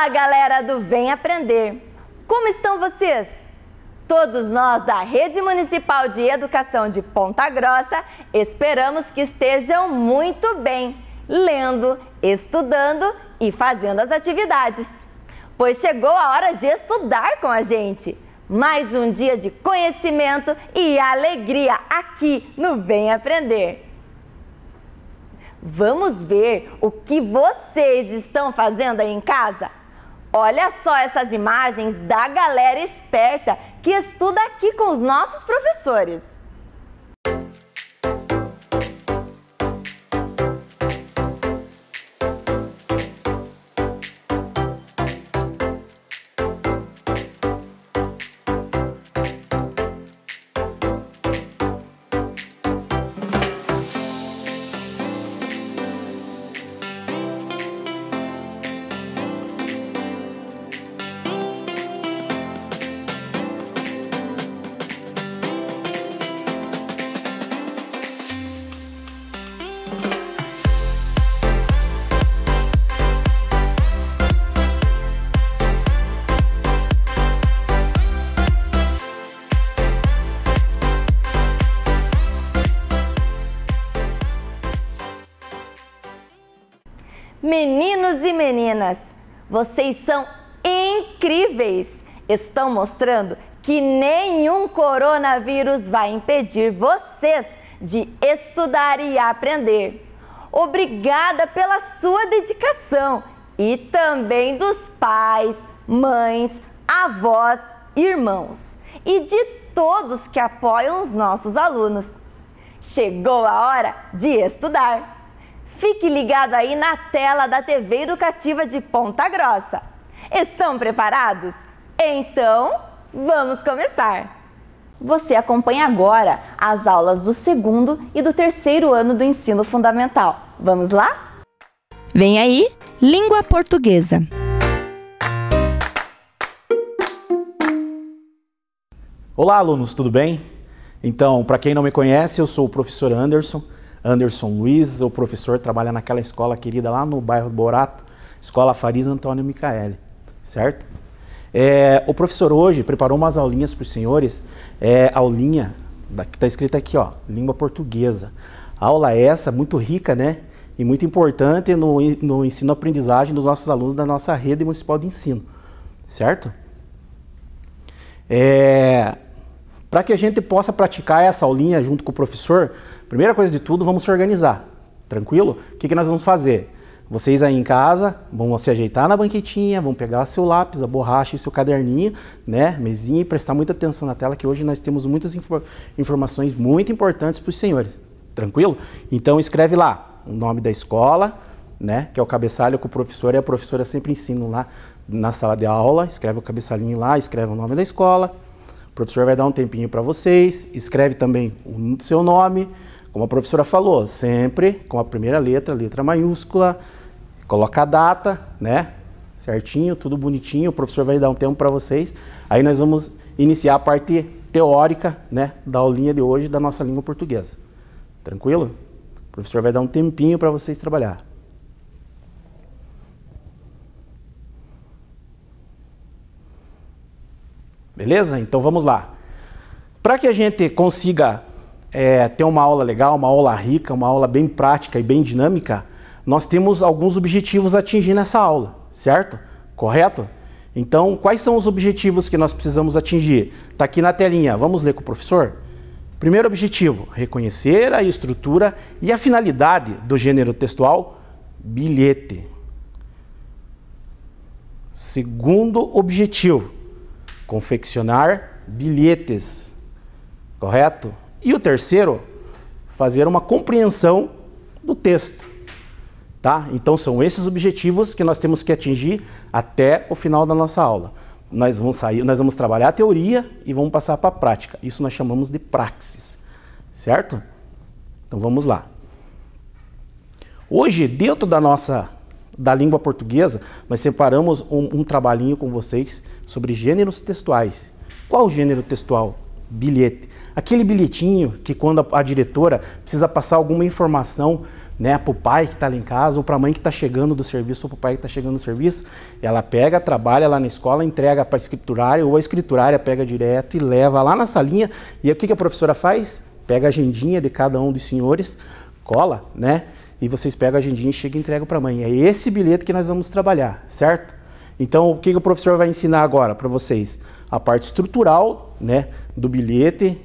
Fala, galera do Vem Aprender! Como estão vocês? Todos nós da Rede Municipal de Educação de Ponta Grossa esperamos que estejam muito bem, lendo, estudando e fazendo as atividades. Pois chegou a hora de estudar com a gente. Mais um dia de conhecimento e alegria aqui no Vem Aprender. Vamos ver o que vocês estão fazendo aí em casa? Olha só essas imagens da galera esperta que estuda aqui com os nossos professores. Meninos e meninas, vocês são incríveis! Estão mostrando que nenhum coronavírus vai impedir vocês de estudar e aprender. Obrigada pela sua dedicação e também dos pais, mães, avós, irmãos e de todos que apoiam os nossos alunos. Chegou a hora de estudar! Fique ligado aí na tela da TV Educativa de Ponta Grossa. Estão preparados? Então, vamos começar! Você acompanha agora as aulas do segundo e do terceiro ano do ensino fundamental. Vamos lá? Vem aí, Língua Portuguesa. Olá, alunos, tudo bem? Então, para quem não me conhece, eu sou o professor Anderson Luiz, o professor trabalha naquela escola querida lá no bairro do Borato, Escola Fariz Antônio Micaeli, certo? O professor hoje preparou umas aulinhas para os senhores, aulinha que está escrita aqui, ó, Língua Portuguesa. Aula essa muito rica, né? E muito importante no ensino-aprendizagem dos nossos alunos da nossa rede municipal de ensino, certo? Para que a gente possa praticar essa aulinha junto com o professor, primeira coisa de tudo, vamos se organizar, tranquilo? O que nós vamos fazer? Vocês aí em casa vão se ajeitar na banquetinha, vão pegar seu lápis, a borracha e seu caderninho, né, mesinha, e prestar muita atenção na tela, que hoje nós temos muitas informações muito importantes para os senhores, tranquilo? Então escreve lá o nome da escola, né, que é o cabeçalho que o professor e a professora sempre ensinam lá na sala de aula, escreve o cabeçalhinho lá, escreve o nome da escola. O professor vai dar um tempinho para vocês, escreve também o seu nome, como a professora falou, sempre com a primeira letra maiúscula, coloca a data, né, certinho, tudo bonitinho, o professor vai dar um tempo para vocês, aí nós vamos iniciar a parte teórica, né, da aulinha de hoje da nossa língua portuguesa, tranquilo? O professor vai dar um tempinho para vocês trabalhar. Beleza? Então vamos lá. Para que a gente consiga ter uma aula legal, uma aula rica, uma aula bem prática e bem dinâmica, nós temos alguns objetivos a atingir nessa aula, certo? Correto? Então, quais são os objetivos que nós precisamos atingir? Está aqui na telinha, vamos ler com o professor? Primeiro objetivo, reconhecer a estrutura e a finalidade do gênero textual bilhete. Segundo objetivo, confeccionar bilhetes, correto? E o terceiro, fazer uma compreensão do texto, tá? Então são esses objetivos que nós temos que atingir até o final da nossa aula. Nós vamos trabalhar a teoria e vamos passar para a prática. Isso nós chamamos de praxis, certo? Então vamos lá. Hoje, dentro da língua portuguesa, nós separamos um trabalhinho com vocês sobre gêneros textuais. Qual o gênero textual? Bilhete. Aquele bilhetinho que quando a diretora precisa passar alguma informação né, para o pai que está lá em casa, ou para a mãe que está chegando do serviço, ou para o pai que está chegando do serviço, ela pega, trabalha lá na escola, entrega para a escriturária, ou a escriturária pega direto e leva lá na salinha. E o que a professora faz? Pega a agendinha de cada um dos senhores, cola, né? E vocês pegam a agendinha e chegam e entregam para a mãe. É esse bilhete que nós vamos trabalhar, certo? Então, o que o professor vai ensinar agora para vocês? A parte estrutural, né, do bilhete,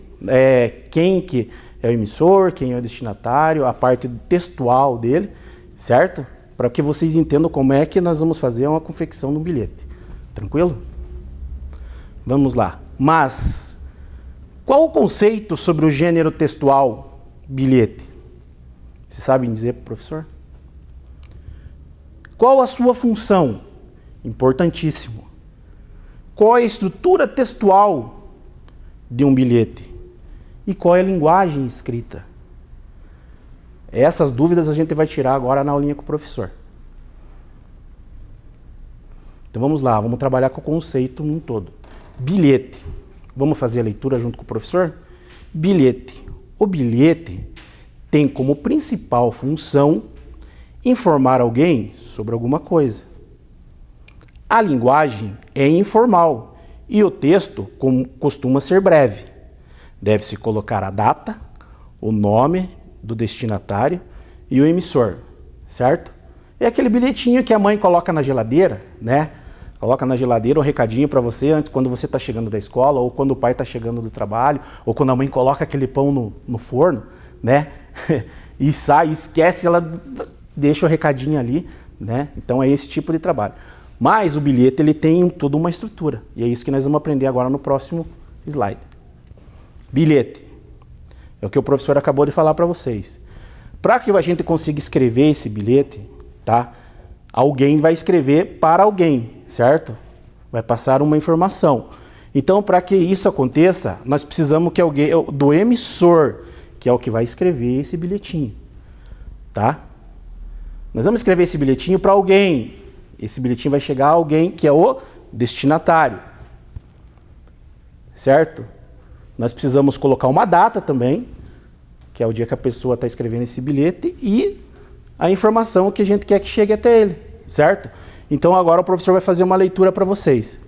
quem que é o emissor, quem é o destinatário, a parte textual dele, certo? Para que vocês entendam como é que nós vamos fazer uma confecção do bilhete. Tranquilo? Vamos lá. Mas, qual o conceito sobre o gênero textual bilhete? Vocês sabem dizer, professor? Qual a sua função? Importantíssimo. Qual é a estrutura textual de um bilhete? E qual é a linguagem escrita? Essas dúvidas a gente vai tirar agora na aulinha com o professor. Então vamos lá, vamos trabalhar com o conceito num todo. Bilhete. Vamos fazer a leitura junto com o professor? Bilhete. O bilhete tem como principal função informar alguém sobre alguma coisa. A linguagem é informal e o texto costuma ser breve. Deve-se colocar a data, o nome do destinatário e o emissor, certo? É aquele bilhetinho que a mãe coloca na geladeira, né? Coloca na geladeira um recadinho para você antes, quando você está chegando da escola, ou quando o pai está chegando do trabalho, ou quando a mãe coloca aquele pão no forno, né? E sai, esquece, ela deixa o recadinho ali, né? Então é esse tipo de trabalho. Mas o bilhete ele tem toda uma estrutura, e é isso que nós vamos aprender agora no próximo slide. Bilhete. É o que o professor acabou de falar para vocês. Para que a gente consiga escrever esse bilhete, tá? Alguém vai escrever para alguém, certo? Vai passar uma informação. Então, para que isso aconteça, nós precisamos que alguém, do emissor, que é o que vai escrever esse bilhetinho, tá? Nós vamos escrever esse bilhetinho para alguém. Esse bilhetinho vai chegar a alguém que é o destinatário, certo? Nós precisamos colocar uma data também, que é o dia que a pessoa está escrevendo esse bilhete, e a informação que a gente quer que chegue até ele, certo? Então agora o professor vai fazer uma leitura para vocês.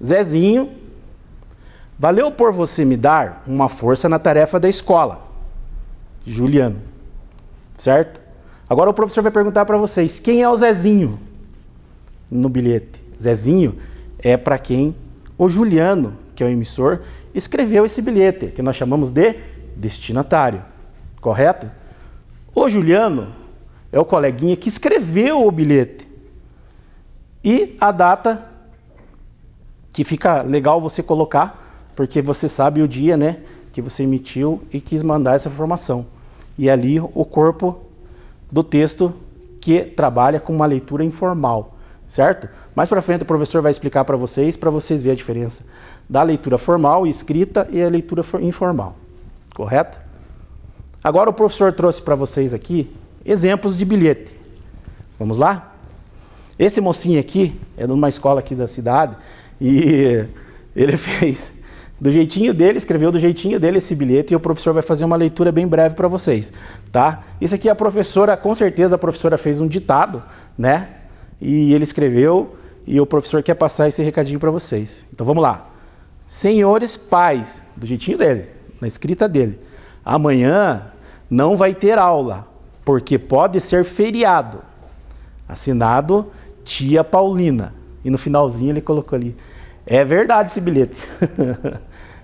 Zezinho, valeu por você me dar uma força na tarefa da escola. Juliano, certo? Agora o professor vai perguntar para vocês, quem é o Zezinho no bilhete? Zezinho é para quem o Juliano, que é o emissor, escreveu esse bilhete, que nós chamamos de destinatário, correto? O Juliano é o coleguinha que escreveu o bilhete. E a data, que fica legal você colocar, porque você sabe o dia, né, que você emitiu e quis mandar essa informação. E ali o corpo do texto que trabalha com uma leitura informal, certo? Mais para frente o professor vai explicar para vocês verem a diferença da leitura formal e escrita e a leitura informal, correto? Agora o professor trouxe para vocês aqui exemplos de bilhete. Vamos lá? Esse mocinho aqui é de uma escola aqui da cidade e ele fez do jeitinho dele, escreveu do jeitinho dele esse bilhete e o professor vai fazer uma leitura bem breve para vocês, tá? Isso aqui a professora, com certeza a professora fez um ditado, né? E ele escreveu e o professor quer passar esse recadinho para vocês. Então vamos lá. Senhores pais, do jeitinho dele, na escrita dele, amanhã não vai ter aula, porque pode ser feriado. Assinado Tia Paulina. E no finalzinho ele colocou ali, é verdade esse bilhete.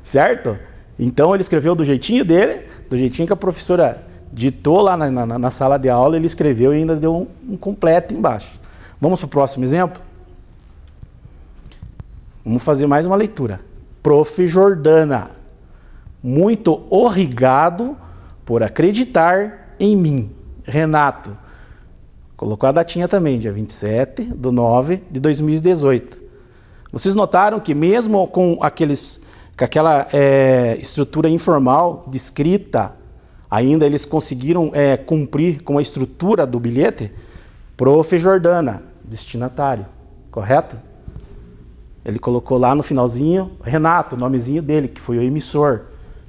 Certo? Então ele escreveu do jeitinho dele, do jeitinho que a professora ditou lá na sala de aula, ele escreveu e ainda deu um completo embaixo. Vamos para o próximo exemplo? Vamos fazer mais uma leitura. Prof. Jordana, muito obrigado por acreditar em mim. Renato, colocou a datinha também, dia 27/9/2018. Vocês notaram que mesmo com aquela estrutura informal de escrita, ainda eles conseguiram cumprir com a estrutura do bilhete? Prof. Jordana, destinatário, correto? Ele colocou lá no finalzinho, Renato, o nomezinho dele, que foi o emissor,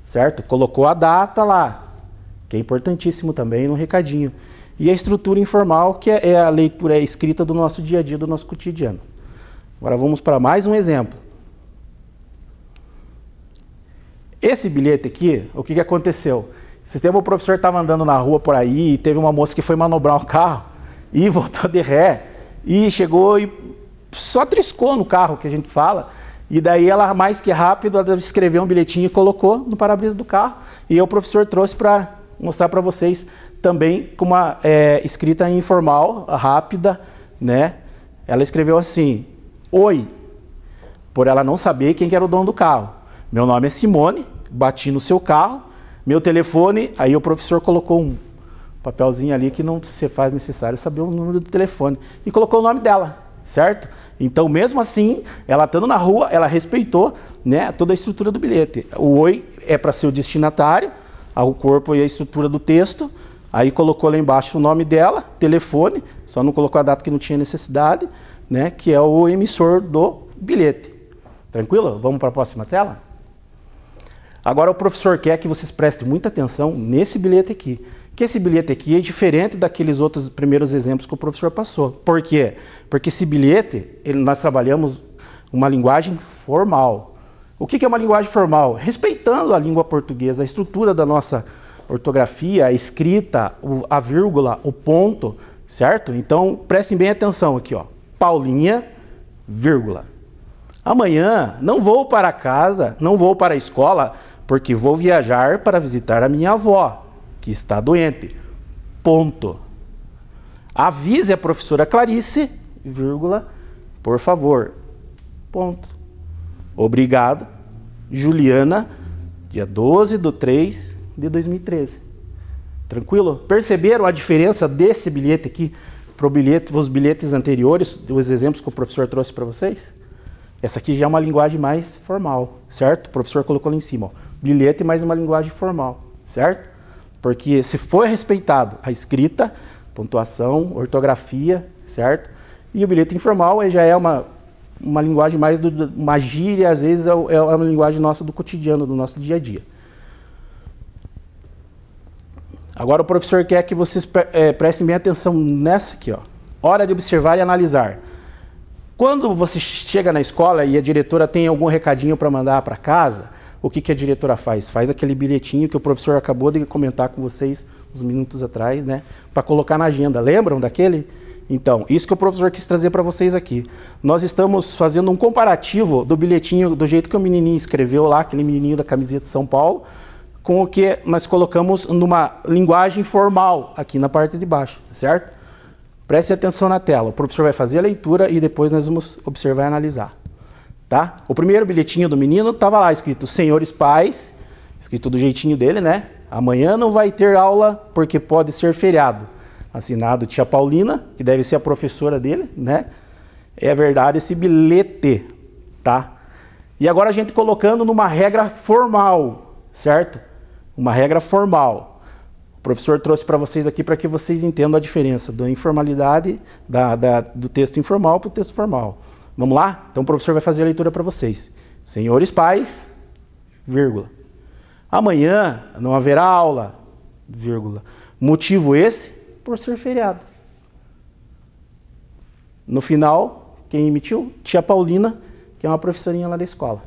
certo? Colocou a data lá que é importantíssimo também no recadinho. E a estrutura informal, que é a leitura escrita do nosso dia a dia, do nosso cotidiano. Agora vamos para mais um exemplo. Esse bilhete aqui, o que aconteceu? Esse tempo o professor estava andando na rua por aí e teve uma moça que foi manobrar um carro e voltou de ré e chegou e só triscou no carro, que a gente fala. E daí ela, mais que rápido, ela escreveu um bilhetinho e colocou no para-brisa do carro. E o professor trouxe para mostrar para vocês também com uma escrita informal, rápida, né? Ela escreveu assim: Oi, por ela não saber quem que era o dono do carro. Meu nome é Simone, bati no seu carro, meu telefone, aí o professor colocou um papelzinho ali que não se faz necessário saber o número do telefone. E colocou o nome dela, certo? Então, mesmo assim, ela estando na rua, ela respeitou, né, toda a estrutura do bilhete. O oi é para ser o destinatário, o corpo e a estrutura do texto. Aí colocou lá embaixo o nome dela, telefone, só não colocou a data que não tinha necessidade, né, que é o emissor do bilhete. Tranquilo? Vamos para a próxima tela? Agora o professor quer que vocês prestem muita atenção nesse bilhete aqui. Que esse bilhete aqui é diferente daqueles outros primeiros exemplos que o professor passou. Por quê? Porque esse bilhete, nós trabalhamos uma linguagem formal. O que é uma linguagem formal? Respeitando a língua portuguesa, a estrutura da nossa ortografia, a escrita, a vírgula, o ponto, certo? Então, prestem bem atenção aqui, ó. Paulinha, vírgula. Amanhã não vou para casa, não vou para a escola, porque vou viajar para visitar a minha avó, que está doente. Ponto. Avise a professora Clarice, vírgula, por favor. Ponto. Obrigado, Juliana, dia 12/3 de 2013. Tranquilo? Perceberam a diferença desse bilhete aqui para os bilhetes anteriores, os exemplos que o professor trouxe para vocês? Essa aqui já é uma linguagem mais formal, certo? O professor colocou lá em cima, ó, bilhete mais uma linguagem formal, certo? Porque se for respeitado a escrita, pontuação, ortografia, certo? E o bilhete informal já é uma linguagem mais, uma gíria, às vezes é uma linguagem nossa do cotidiano, do nosso dia a dia. Agora o professor quer que vocês prestem bem atenção nessa aqui, ó. Hora de observar e analisar. Quando você chega na escola e a diretora tem algum recadinho para mandar para casa, o que a diretora faz? Faz aquele bilhetinho que o professor acabou de comentar com vocês uns minutos atrás, né? Para colocar na agenda. Lembram daquele? Então, isso que o professor quis trazer para vocês aqui. Nós estamos fazendo um comparativo do bilhetinho, do jeito que o menininho escreveu lá, aquele menininho da camiseta de São Paulo, com o que nós colocamos numa linguagem formal aqui na parte de baixo, certo? Preste atenção na tela, o professor vai fazer a leitura e depois nós vamos observar e analisar. Tá? O primeiro bilhetinho do menino estava lá escrito: senhores pais, escrito do jeitinho dele, né? Amanhã não vai ter aula porque pode ser feriado. Assinado tia Paulina, que deve ser a professora dele, né? É verdade esse bilhete, tá? E agora a gente colocando numa regra formal, certo? Uma regra formal. O professor trouxe para vocês aqui para que vocês entendam a diferença da informalidade, do texto informal para o texto formal. Vamos lá? Então o professor vai fazer a leitura para vocês. Senhores pais, vírgula. Amanhã não haverá aula, vírgula. Motivo esse, por ser feriado. No final, quem emitiu? Tia Paulina, que é uma professorinha lá da escola.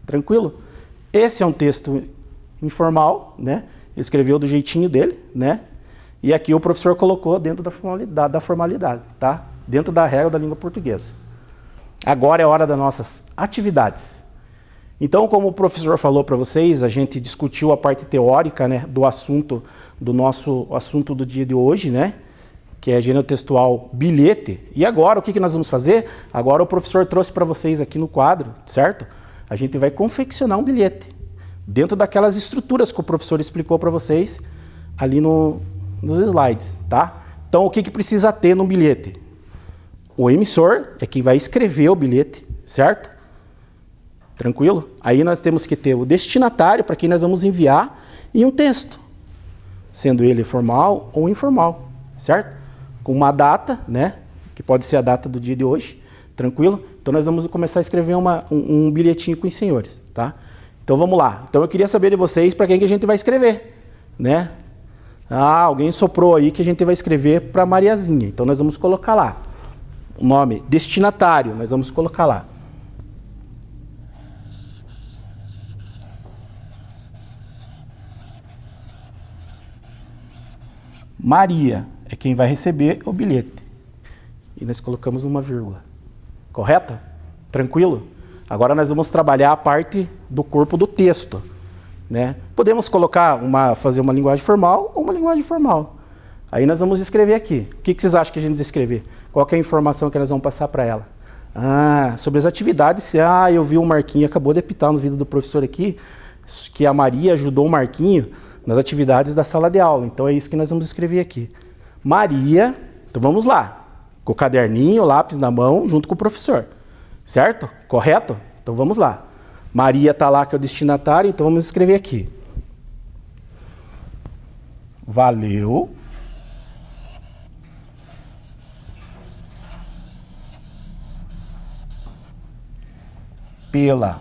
Tranquilo? Esse é um texto informal, né? Ele escreveu do jeitinho dele, né? E aqui o professor colocou dentro da formalidade, tá? Dentro da regra da língua portuguesa. Agora é hora das nossas atividades. Então, como o professor falou para vocês, a gente discutiu a parte teórica, né, do assunto, do nosso assunto do dia de hoje, né? Que é gênero textual bilhete. E agora, o que nós vamos fazer? Agora o professor trouxe para vocês aqui no quadro, certo? A gente vai confeccionar um bilhete. Dentro daquelas estruturas que o professor explicou para vocês ali nos slides, tá? Então, o que precisa ter no bilhete? O emissor é quem vai escrever o bilhete, certo? Tranquilo? Aí nós temos que ter o destinatário, para quem nós vamos enviar, e um texto, sendo ele formal ou informal, certo? Com uma data, né? Que pode ser a data do dia de hoje, tranquilo? Então, nós vamos começar a escrever um bilhetinho com os senhores, tá? Então vamos lá. Então eu queria saber de vocês para quem que a gente vai escrever, né? Ah, alguém soprou aí que a gente vai escrever para Mariazinha. Então nós vamos colocar lá. O nome destinatário, nós vamos colocar lá. Maria é quem vai receber o bilhete. E nós colocamos uma vírgula. Correto? Tranquilo? Agora nós vamos trabalhar a parte do corpo do texto, né? Podemos colocar fazer uma linguagem formal ou uma linguagem informal. Aí nós vamos escrever aqui. O que vocês acham que a gente vai escrever? Qual que é a informação que nós vamos passar para ela? Ah, sobre as atividades. Ah, eu vi o Marquinho, acabou de apitar no vídeo do professor aqui, que a Maria ajudou o Marquinho nas atividades da sala de aula. Então é isso que nós vamos escrever aqui. Maria, então vamos lá. Com o caderninho, o lápis na mão, junto com o professor. Certo? Correto? Então vamos lá. Maria está lá, que é o destinatário, então vamos escrever aqui. Valeu pela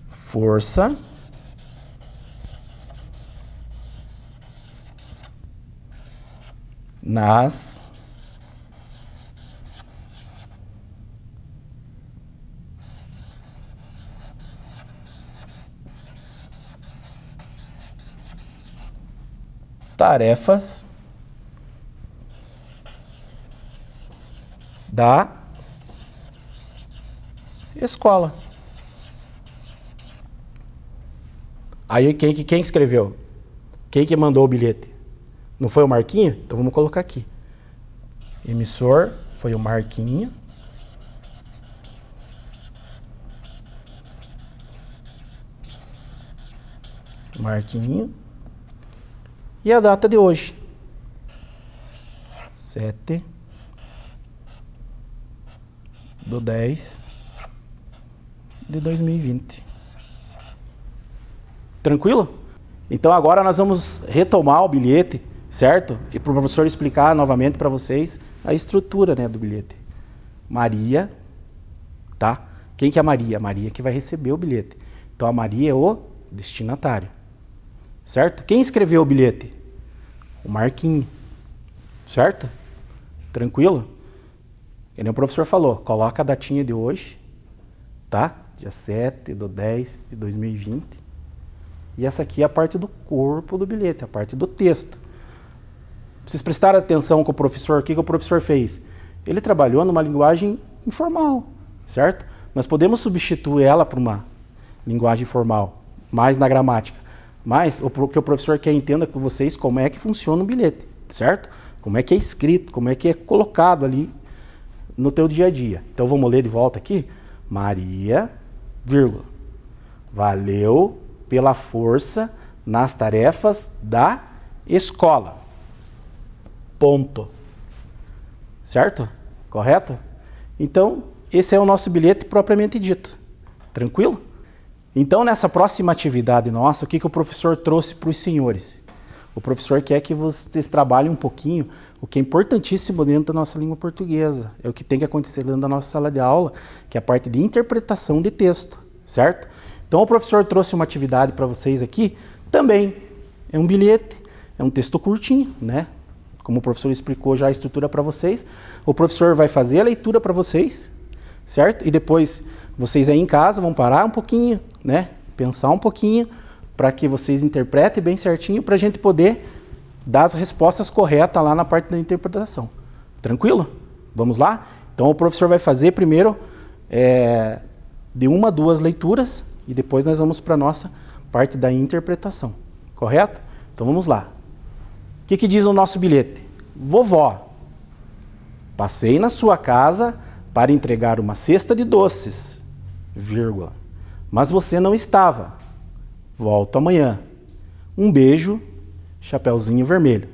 força nas tarefas da escola. Aí quem escreveu? Quem que mandou o bilhete? Não foi o Marquinho? Então vamos colocar aqui. Emissor foi o Marquinho. Marquinho. E a data de hoje? 7/10/2020. Tranquilo? Então agora nós vamos retomar o bilhete, certo? E para o professor explicar novamente para vocês a estrutura, né, do bilhete. Maria, tá? Quem que é a Maria? A Maria que vai receber o bilhete. Então a Maria é o destinatário. Certo? Quem escreveu o bilhete? O Marquinho. Certo? Tranquilo? Que nem o professor falou, coloca a datinha de hoje, tá? Dia 7/10/2020. E essa aqui é a parte do corpo do bilhete, a parte do texto. Vocês prestaram atenção com o professor, o que o professor fez? Ele trabalhou numa linguagem informal, certo? Nós podemos substituir ela por uma linguagem formal, mais na gramática. Mas o que o professor quer entenda com vocês como é que funciona um bilhete, certo? Como é que é escrito, como é que é colocado ali no teu dia a dia. Então vamos ler de volta aqui. Maria, vírgula, valeu pela força nas tarefas da escola. Ponto. Certo? Correto? Então, esse é o nosso bilhete propriamente dito. Tranquilo? Então, nessa próxima atividade nossa, o que o professor trouxe para os senhores? O professor quer que vocês trabalhem um pouquinho o que é importantíssimo dentro da nossa língua portuguesa. É o que tem que acontecer dentro da nossa sala de aula, que é a parte de interpretação de texto, certo? Então, o professor trouxe uma atividade para vocês aqui, também é um bilhete, é um texto curtinho, né? Como o professor explicou já a estrutura para vocês. O professor vai fazer a leitura para vocês, certo? E depois, vocês aí em casa vão parar um pouquinho, né? Pensar um pouquinho, para que vocês interpretem bem certinho, para a gente poder dar as respostas corretas lá na parte da interpretação. Tranquilo? Vamos lá? Então o professor vai fazer primeiro de 1 a 2 leituras e depois nós vamos para a nossa parte da interpretação. Correto? Então vamos lá. O que diz o nosso bilhete? Vovó, passei na sua casa para entregar uma cesta de doces, vírgula, mas você não estava. Volto amanhã. Um beijo, Chapeuzinho Vermelho.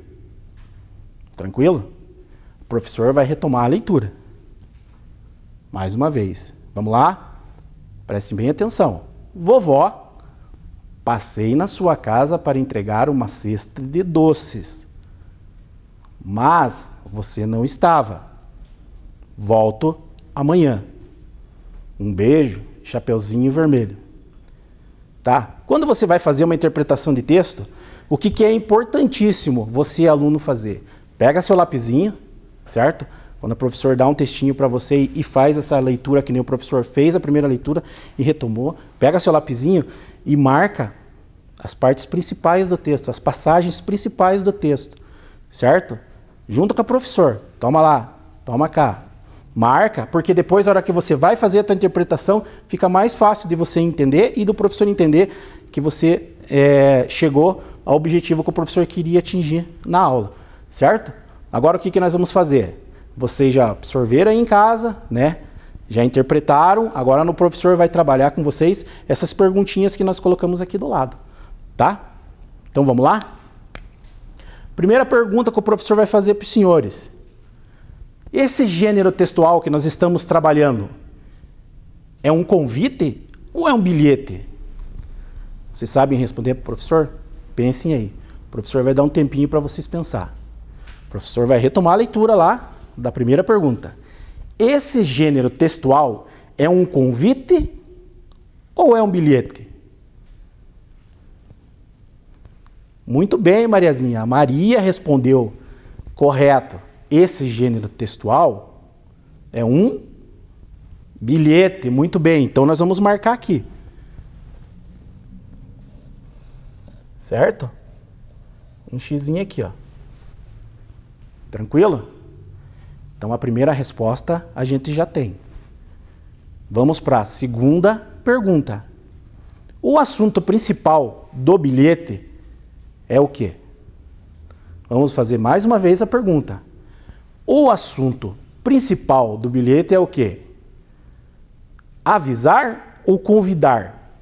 Tranquilo? O professor vai retomar a leitura. Mais uma vez. Vamos lá? Prestem bem atenção. Vovó, passei na sua casa para entregar uma cesta de doces, mas você não estava. Volto amanhã. Um beijo, Chapeuzinho Vermelho. Tá? Quando você vai fazer uma interpretação de texto, o que é importantíssimo você, aluno, fazer? Pega seu lapisinho, certo? Quando o professor dá um textinho para você e faz essa leitura, que nem o professor fez a primeira leitura e retomou, pega seu lapisinho e marca as partes principais do texto, as passagens principais do texto, certo? Junto com o professor. Toma lá, toma cá. Marca, porque depois, na hora que você vai fazer a tua interpretação, fica mais fácil de você entender e do professor entender que você chegou ao objetivo que o professor queria atingir na aula, certo? Agora, o que nós vamos fazer? Vocês já absorveram aí em casa, né? Já interpretaram, agora o professor vai trabalhar com vocês essas perguntinhas que nós colocamos aqui do lado, tá? Então, vamos lá? Primeira pergunta que o professor vai fazer para os senhores. Esse gênero textual que nós estamos trabalhando é um convite ou é um bilhete? Vocês sabem responder para o professor? Pensem aí. O professor vai dar um tempinho para vocês pensar. O professor vai retomar a leitura lá da primeira pergunta. Esse gênero textual é um convite ou é um bilhete? Muito bem, Mariazinha. A Maria respondeu correto. Esse gênero textual é um bilhete. Muito bem. Então, nós vamos marcar aqui. Certo? Um xizinho aqui, ó. Tranquilo? Então, a primeira resposta a gente já tem. Vamos para a segunda pergunta. O assunto principal do bilhete é o quê? Vamos fazer mais uma vez a pergunta. O assunto principal do bilhete é o quê? Avisar ou convidar?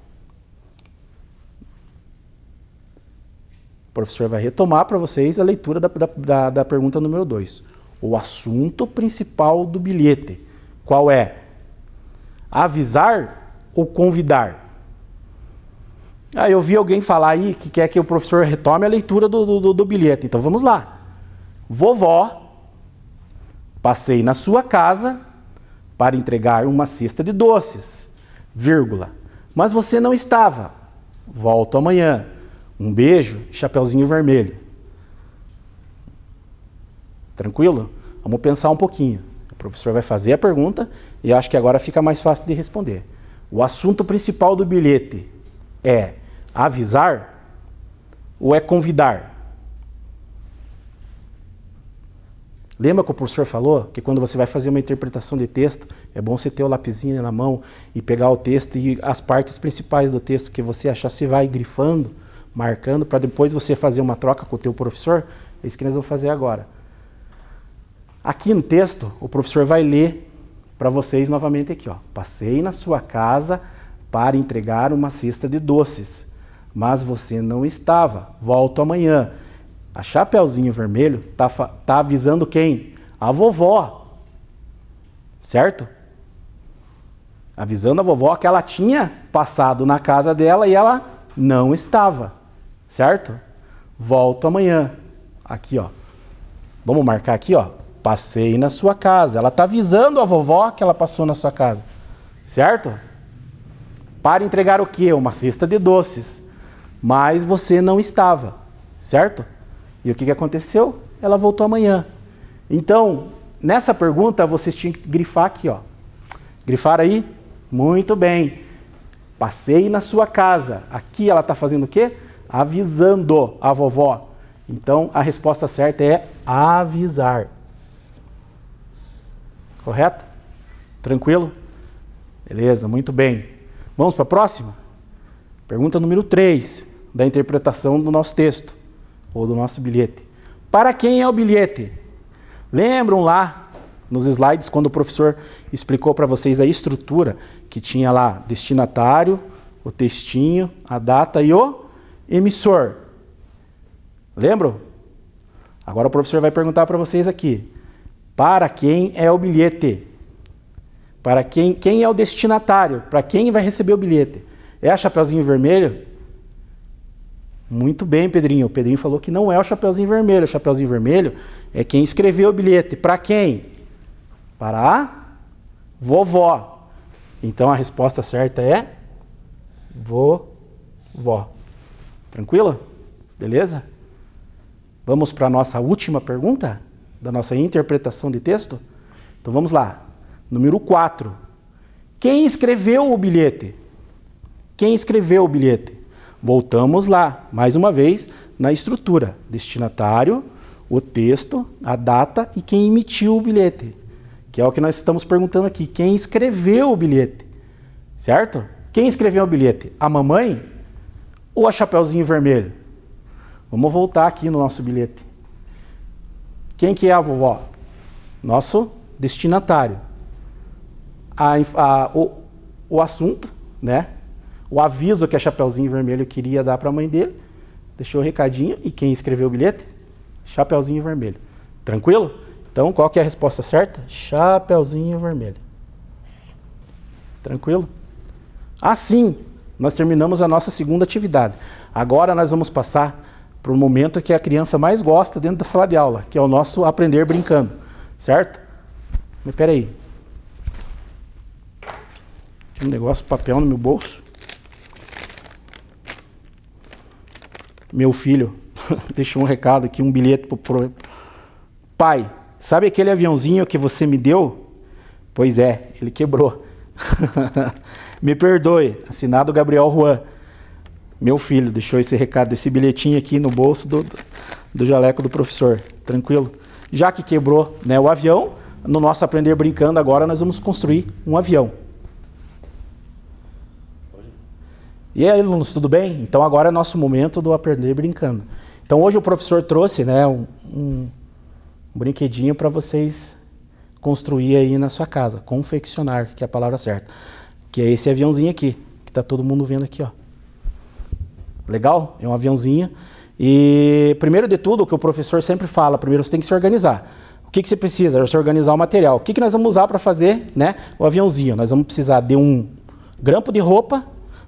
O professor vai retomar para vocês a leitura da pergunta número 2. O assunto principal do bilhete, qual é? Avisar ou convidar? Eu vi alguém falar aí que quer que o professor retome a leitura do bilhete. Então vamos lá. Vovó, passei na sua casa para entregar uma cesta de doces, vírgula. Mas você não estava. Volto amanhã. Um beijo, Chapeuzinho Vermelho. Tranquilo? Vamos pensar um pouquinho. O professor vai fazer a pergunta e acho que agora fica mais fácil de responder. O assunto principal do bilhete é avisar ou é convidar? Lembra que o professor falou que quando você vai fazer uma interpretação de texto, é bom você ter o lapisinho na mão e pegar o texto e as partes principais do texto que você achar, você vai grifando, marcando, para depois você fazer uma troca com o teu professor? É isso que nós vamos fazer agora. Aqui no texto, o professor vai ler para vocês novamente aqui, ó. Passei na sua casa para entregar uma cesta de doces, mas você não estava. Volto amanhã. A Chapeuzinho Vermelho tá avisando quem? A vovó. Certo? Avisando a vovó que ela tinha passado na casa dela e ela não estava. Certo? Volto amanhã. Aqui, ó. Vamos marcar aqui, ó. Passei na sua casa. Ela está avisando a vovó que ela passou na sua casa. Certo? Para entregar o quê? Uma cesta de doces. Mas você não estava. Certo? E o que aconteceu? Ela voltou amanhã. Então, nessa pergunta, vocês tinham que grifar aqui, ó. Grifar aí? Muito bem. Passei na sua casa. Aqui ela está fazendo o quê? Avisando a vovó. Então, a resposta certa é avisar. Correto? Tranquilo? Beleza, muito bem. Vamos para a próxima? Pergunta número 3 da interpretação do nosso texto, ou do nosso bilhete. Para quem é o bilhete? Lembram lá nos slides quando o professor explicou para vocês a estrutura que tinha lá destinatário, o textinho, a data e o emissor? Lembram? Agora o professor vai perguntar para vocês aqui. Para quem é o bilhete? Para quem é o destinatário? Para quem vai receber o bilhete? É a Chapeuzinho Vermelho? Muito bem, Pedrinho. O Pedrinho falou que não é o Chapeuzinho Vermelho. O Chapeuzinho Vermelho é quem escreveu o bilhete. Para quem? Para a vovó. Então a resposta certa é vovó. vó? Tranquilo? Beleza? Vamos para a nossa última pergunta da nossa interpretação de texto? Então vamos lá. Número 4. Quem escreveu o bilhete? Quem escreveu o bilhete? Voltamos lá, mais uma vez, na estrutura. Destinatário, o texto, a data e quem emitiu o bilhete. Que é o que nós estamos perguntando aqui. Quem escreveu o bilhete? Certo? Quem escreveu o bilhete? A mamãe ou a Chapeuzinho Vermelho? Vamos voltar aqui no nosso bilhete. Quem que é a vovó? Nosso destinatário. O assunto, né? O aviso que a Chapeuzinho Vermelho queria dar para a mãe dele. Deixou o recadinho. E quem escreveu o bilhete? Chapeuzinho Vermelho. Tranquilo? Então, qual que é a resposta certa? Chapeuzinho Vermelho. Tranquilo? Assim, nós terminamos a nossa segunda atividade. Agora nós vamos passar para o momento que a criança mais gosta dentro da sala de aula, que é o nosso aprender brincando. Certo? Mas peraí. Tem um negócio, papel no meu bolso. Meu filho deixou um recado aqui, um bilhete pro pai. Sabe aquele aviãozinho que você me deu? Pois é, ele quebrou. Me perdoe, assinado Gabriel Juan. Meu filho deixou esse recado, esse bilhetinho aqui no bolso do jaleco do professor. Tranquilo? Já que quebrou, né, o avião, no nosso aprender brincando agora nós vamos construir um avião. E aí, alunos, tudo bem? Então agora é nosso momento do aprender brincando. Então hoje o professor trouxe, né, um brinquedinho para vocês construir aí na sua casa. Confeccionar, que é a palavra certa. Que é esse aviãozinho aqui, que está todo mundo vendo aqui, ó. Legal? É um aviãozinho. E primeiro de tudo, o que o professor sempre fala, primeiro você tem que se organizar. O que você precisa? Se organizar o material. O que nós vamos usar para fazer, né, o aviãozinho? Nós vamos precisar de um grampo de roupa,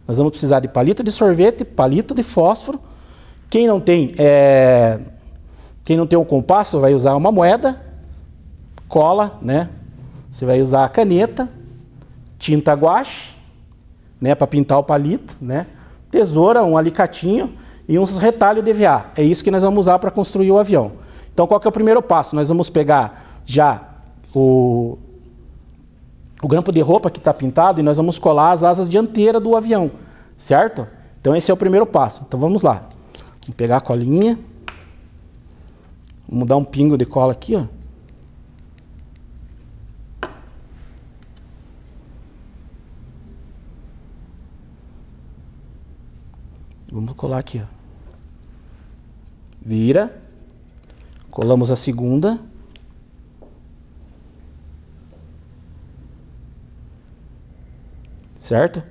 nós vamos precisar de palito de sorvete, palito de fósforo. Quem não tem um compasso vai usar uma moeda, cola, né? Você vai usar a caneta, tinta guache, né, para pintar o palito, né? Tesoura, um alicatinho e uns retalhos de EVA. É isso que nós vamos usar para construir o avião. Então, qual que é o primeiro passo? Nós vamos pegar já o grampo de roupa que está pintado e nós vamos colar as asas dianteiras do avião, certo? Então, esse é o primeiro passo. Então, vamos lá. Vamos pegar a colinha. Vamos dar um pingo de cola aqui, ó. Vamos colar aqui, ó. Vira. Colamos a segunda. Certo?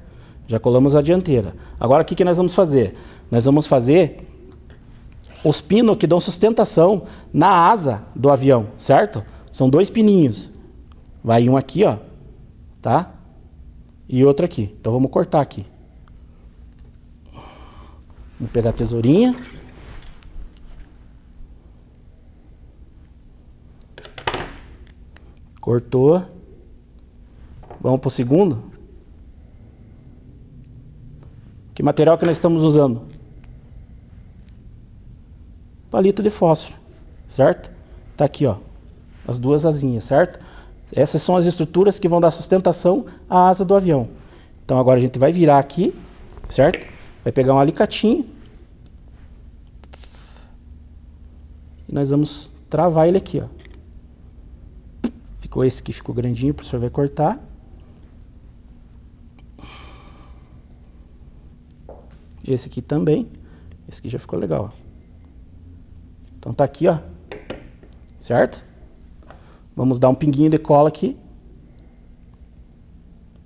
Já colamos a dianteira. Agora, o que nós vamos fazer? Nós vamos fazer os pinos que dão sustentação na asa do avião, certo? São 2 pininhos. Vai um aqui, ó. Tá? E outro aqui. Então, vamos cortar aqui. Vamos pegar a tesourinha. Cortou. Vamos para o segundo. Que material que nós estamos usando? Palito de fósforo, certo? Tá aqui, ó, as 2 asinhas, certo? Essas são as estruturas que vão dar sustentação à asa do avião. Então agora a gente vai virar aqui, certo? Vai pegar um alicatinho. E nós vamos travar ele aqui, ó. Ficou esse que ficou grandinho, o professor vai cortar. Esse aqui também. Esse aqui já ficou legal, ó. Então tá aqui, ó. Certo? Vamos dar um pinguinho de cola aqui.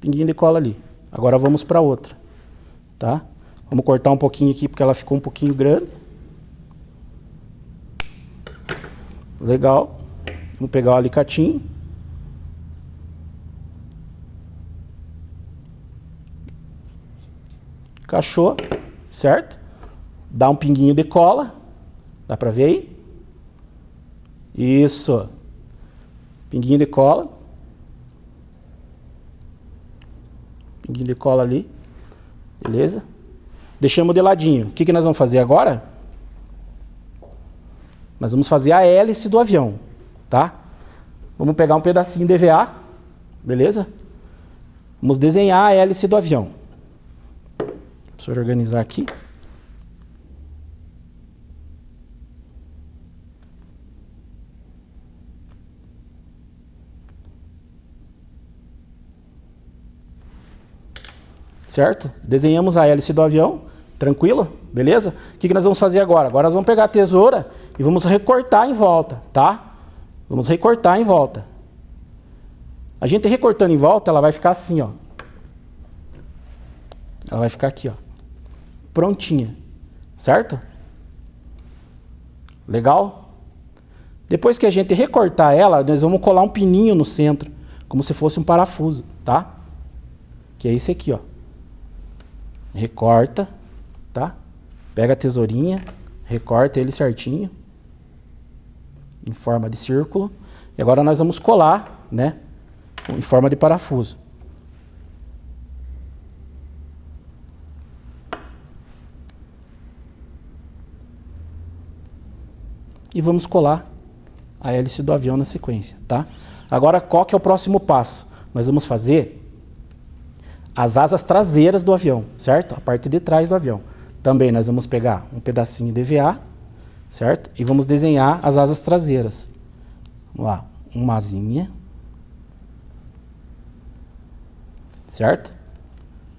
Pinguinho de cola ali. Agora vamos para outra. Tá? Vamos cortar um pouquinho aqui porque ela ficou um pouquinho grande. Legal. Vamos pegar o alicatinho. Encaixou, certo? Dá um pinguinho de cola. Dá pra ver aí? Isso. Pinguinho de cola. Pinguinho de cola ali. Beleza? deixamos de ladinho. O que nós vamos fazer agora? Nós vamos fazer a hélice do avião, tá? Vamos pegar um pedacinho de EVA, beleza? Vamos desenhar a hélice do avião. Deixa eu organizar aqui. Certo? Desenhamos a hélice do avião, tranquilo? Beleza? O que nós vamos fazer agora? Agora nós vamos pegar a tesoura e vamos recortar em volta, tá? Vamos recortar em volta. A gente recortando em volta, ela vai ficar assim, ó. Ela vai ficar aqui, ó. Prontinha. Certo? Legal? Depois que a gente recortar ela, nós vamos colar um pininho no centro, como se fosse um parafuso, tá? Que é esse aqui, ó. Recorta, tá? Pega a tesourinha, recorta ele certinho, em forma de círculo. E agora nós vamos colar, né? Em forma de parafuso. E vamos colar a hélice do avião na sequência, tá? Agora, qual que é o próximo passo? Nós vamos fazer as asas traseiras do avião, certo? A parte de trás do avião. Também nós vamos pegar um pedacinho de EVA, certo? E vamos desenhar as asas traseiras. Vamos lá, uma asinha. Certo?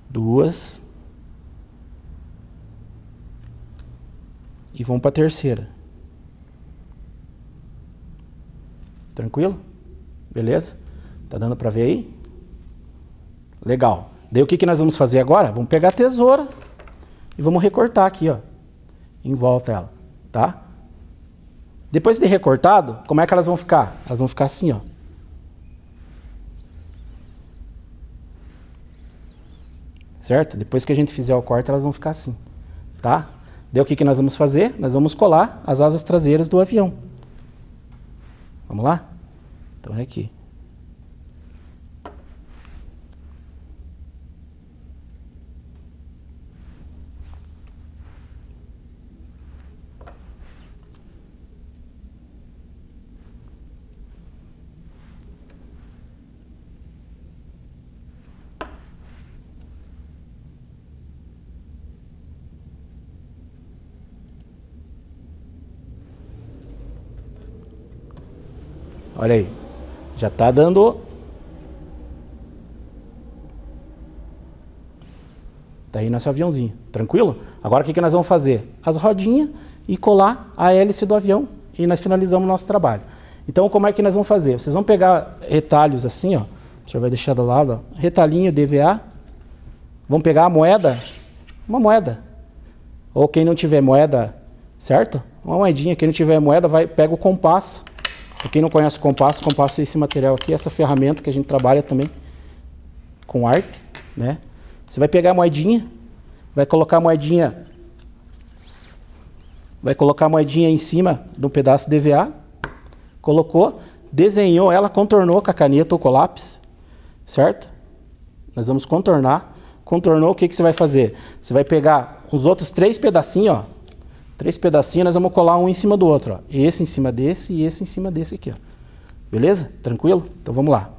Duas. E vamos para a terceira. Tranquilo? Beleza? Tá dando para ver aí? Legal. Daí o que nós vamos fazer agora? Vamos pegar a tesoura e vamos recortar aqui, ó, em volta ela, tá? Depois de recortado, como é que elas vão ficar? Elas vão ficar assim, ó. Certo? Depois que a gente fizer o corte, elas vão ficar assim, tá? Daí o que nós vamos fazer? Nós vamos colar as asas traseiras do avião. Vamos lá? Então é aqui. Olha aí, já tá dando... Tá aí nosso aviãozinho, tranquilo? Agora o que nós vamos fazer? As rodinhas e colar a hélice do avião e nós finalizamos o nosso trabalho. Então como é que nós vamos fazer? Vocês vão pegar retalhos assim, ó. O senhor vai deixar do lado, ó. Retalhinho de EVA. Vão pegar a moeda, uma moeda. Ou quem não tiver moeda, certo? Uma moedinha, quem não tiver moeda, pega o compasso. Para quem não conhece o compasso é esse material aqui, essa ferramenta que a gente trabalha também com arte, né? Você vai pegar a moedinha, vai colocar a moedinha em cima de um pedaço de EVA, colocou, desenhou ela, contornou com a caneta ou com o lápis, certo? Nós vamos contornar. Contornou, o que você vai fazer? Você vai pegar os outros 3 pedacinhos, ó. 3 pedacinhos, nós vamos colar um em cima do outro, ó. Esse em cima desse e esse em cima desse aqui, ó. Beleza? Tranquilo? Então vamos lá.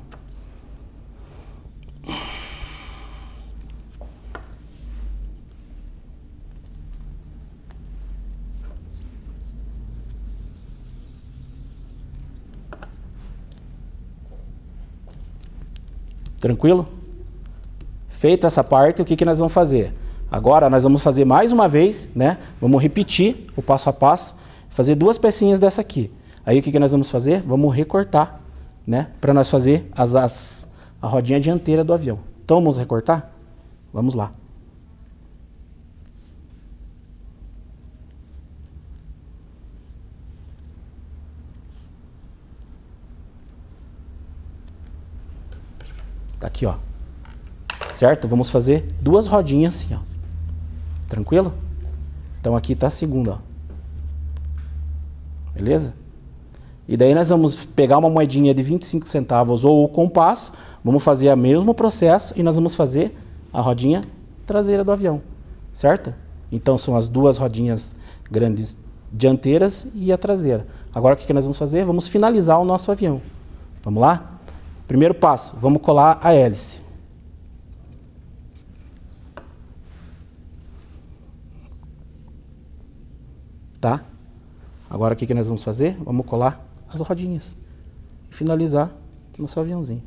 Tranquilo? Feita essa parte, o que nós vamos fazer? Agora nós vamos fazer mais uma vez, né? Vamos repetir o passo a passo, fazer 2 pecinhas dessa aqui. Aí o que nós vamos fazer? Vamos recortar, né? Para nós fazer a rodinha dianteira do avião. Então vamos recortar? Vamos lá. Tá aqui, ó. Certo? Vamos fazer 2 rodinhas assim, ó. Tranquilo? Então aqui está a segunda, ó. Beleza? E daí nós vamos pegar uma moedinha de 25 centavos ou o compasso, vamos fazer o mesmo processo e nós vamos fazer a rodinha traseira do avião, certo? Então são as duas rodinhas grandes dianteiras e a traseira. Agora o que nós vamos fazer? Vamos finalizar o nosso avião. Vamos lá? Primeiro passo, vamos colar a hélice. Tá? Agora o que nós vamos fazer? Vamos colar as rodinhas e finalizar nosso aviãozinho.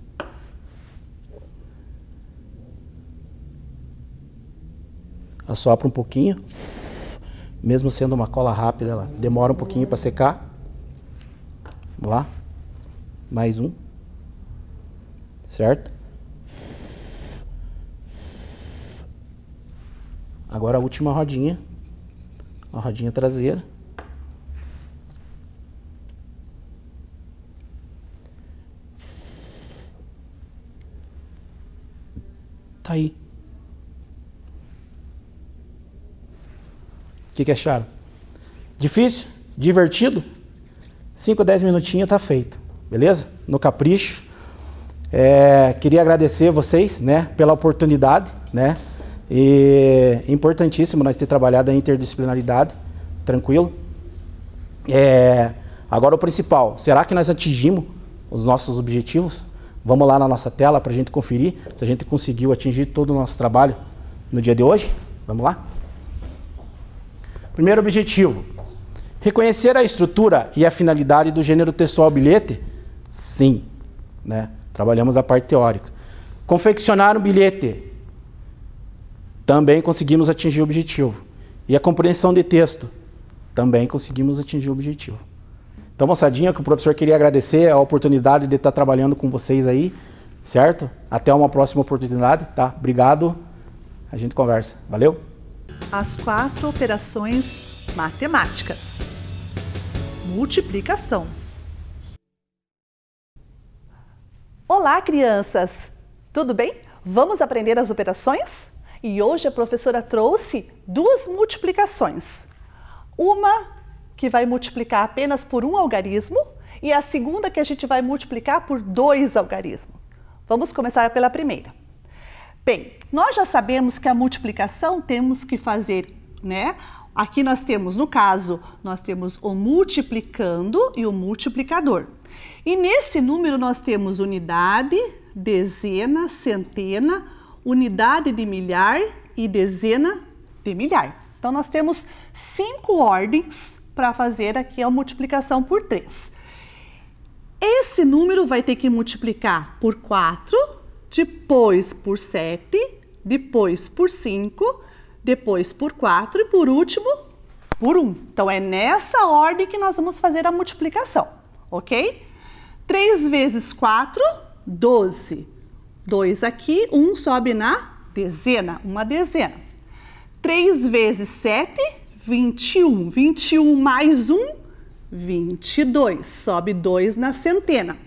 Assopra um pouquinho, mesmo sendo uma cola rápida, ela demora um pouquinho para secar. Vamos lá? Mais um. Certo? Agora a última rodinha, a rodinha traseira. Tá aí. O que acharam? Difícil? Divertido? 5 a 10 minutinhos tá feito, beleza? No capricho. Queria agradecer vocês, né, pela oportunidade, né? E é importantíssimo nós ter trabalhado a interdisciplinaridade, tranquilo? Agora o principal, será que nós atingimos os nossos objetivos? Vamos lá na nossa tela para a gente conferir se a gente conseguiu atingir todo o nosso trabalho no dia de hoje? Vamos lá? Primeiro objetivo, reconhecer a estrutura e a finalidade do gênero textual bilhete? Sim, né? Trabalhamos a parte teórica. Confeccionar um bilhete? Também conseguimos atingir o objetivo. E a compreensão de texto? Também conseguimos atingir o objetivo. Então, moçadinha, que o professor queria agradecer a oportunidade de estar trabalhando com vocês aí, certo? Até uma próxima oportunidade, tá? Obrigado, a gente conversa. Valeu? As 4 operações matemáticas. Multiplicação. Olá, crianças! Tudo bem? Vamos aprender as operações? E hoje a professora trouxe 2 multiplicações. Uma que vai multiplicar apenas por um algarismo e a segunda que a gente vai multiplicar por 2 algarismos. Vamos começar pela primeira. Bem, nós já sabemos que a multiplicação temos que fazer, né? Aqui nós temos, no caso, nós temos o multiplicando e o multiplicador. E nesse número nós temos unidade, dezena, centena, unidade de milhar e dezena de milhar. Então nós temos 5 ordens para fazer aqui a multiplicação por 3. Esse número vai ter que multiplicar por 4, depois por 7, depois por 5, depois por 4 e por último por 1. Então é nessa ordem que nós vamos fazer a multiplicação, ok? 3 vezes 4, 12. 2 aqui, 1 sobe na dezena, uma dezena. 3 vezes 7, 21. 21 mais 1, 22. Sobe 2 na centena.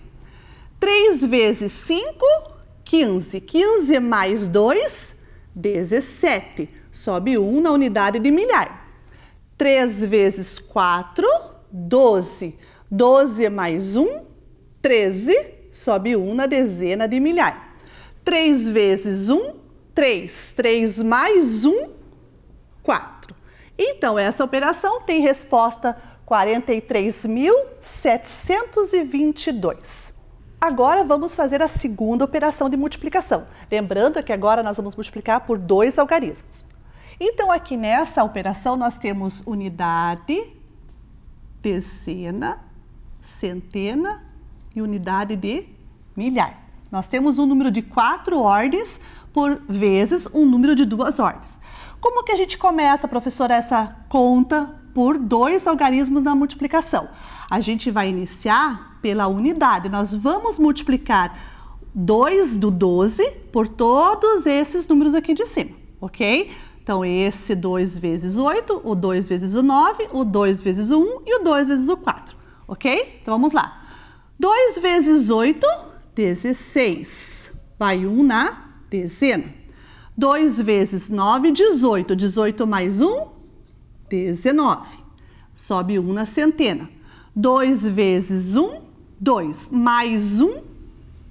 3 vezes 5, 15. 15 mais 2, 17. Sobe 1 na unidade de milhar. 3 vezes 4, 12. 12 mais 1, 13. Sobe 1 na dezena de milhar. 3 vezes 1, 3. 3 mais 1, 4. Então, essa operação tem resposta 43.722. Agora vamos fazer a segunda operação de multiplicação. Lembrando que agora nós vamos multiplicar por 2 algarismos. Então, aqui nessa operação nós temos unidade, dezena, centena e unidade de milhar. Nós temos um número de 4 ordens por vezes um número de 2 ordens. Como que a gente começa, professora, essa conta por 2 algarismos na multiplicação? A gente vai iniciar pela unidade. Nós vamos multiplicar 2 do 12 por todos esses números aqui de cima, ok? Então, esse 2 vezes 8, o 2 vezes o 9, o 2 vezes o 1 e o 2 vezes o 4, ok? Então, vamos lá. 2 vezes 8, 16. Vai 1 na dezena. 2 vezes 9, 18. 18 mais 1, 19. Sobe 1 na centena. 2 vezes 1, 2. Mais 1,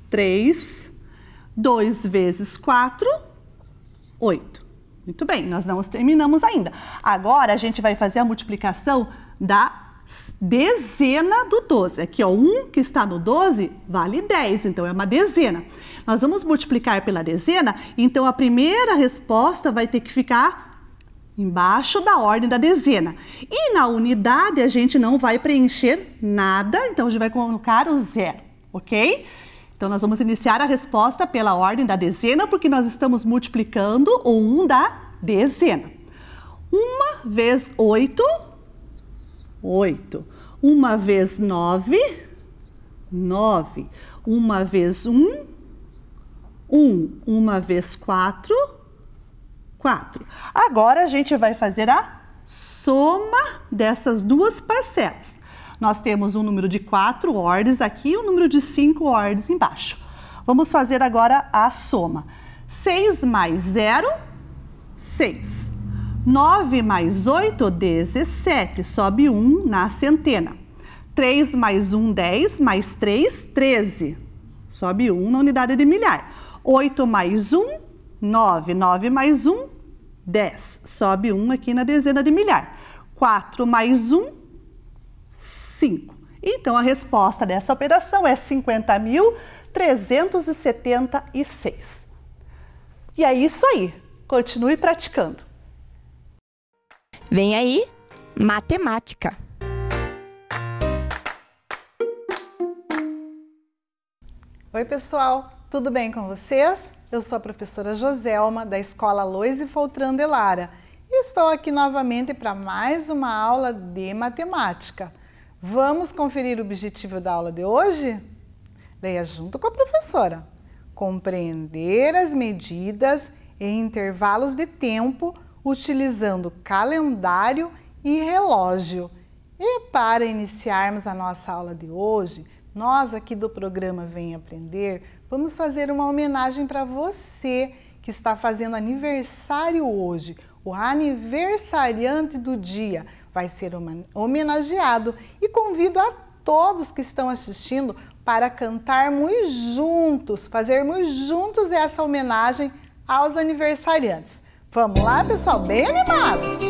3. 2 vezes 4, 8. Muito bem, nós não terminamos ainda. Agora a gente vai fazer a multiplicação da dezena do 12. Aqui, ó, 1 que está no 12 vale 10, então é uma dezena. Nós vamos multiplicar pela dezena, então a primeira resposta vai ter que ficar embaixo da ordem da dezena. E na unidade a gente não vai preencher nada, então a gente vai colocar o 0, ok? Então nós vamos iniciar a resposta pela ordem da dezena, porque nós estamos multiplicando o 1 da dezena. 1 vezes 8, 8. 1 vezes 9, 9. 1 vezes 1, 1. 1 vezes 4, 4. Agora a gente vai fazer a soma dessas duas parcelas. Nós temos um número de 4 ordens aqui e um número de 5 ordens embaixo. Vamos fazer agora a soma. 6 mais 0, 6. 9 mais 8, 17. Sobe 1 na centena. 3 mais 1, 10. Mais 3, 13. Sobe 1 na unidade de milhar. 8 mais 1, 9. 9 mais 1, 10. Sobe 1 aqui na dezena de milhar. 4 mais 1, 5. Então, a resposta dessa operação é 50.376. E é isso aí. Continue praticando. Vem aí, matemática. Oi, pessoal, tudo bem com vocês? Eu sou a professora Joselma, da Escola Loise Foltran de Lara, e estou aqui novamente para mais uma aula de matemática. Vamos conferir o objetivo da aula de hoje? Leia junto com a professora. Compreender as medidas em intervalos de tempo utilizando calendário e relógio. E para iniciarmos a nossa aula de hoje, nós aqui do programa Vem Aprender, vamos fazer uma homenagem para você que está fazendo aniversário hoje. O aniversariante do dia vai ser homenageado e convido a todos que estão assistindo para cantarmos juntos, fazermos juntos essa homenagem aos aniversariantes. Vamos lá, pessoal, bem animados!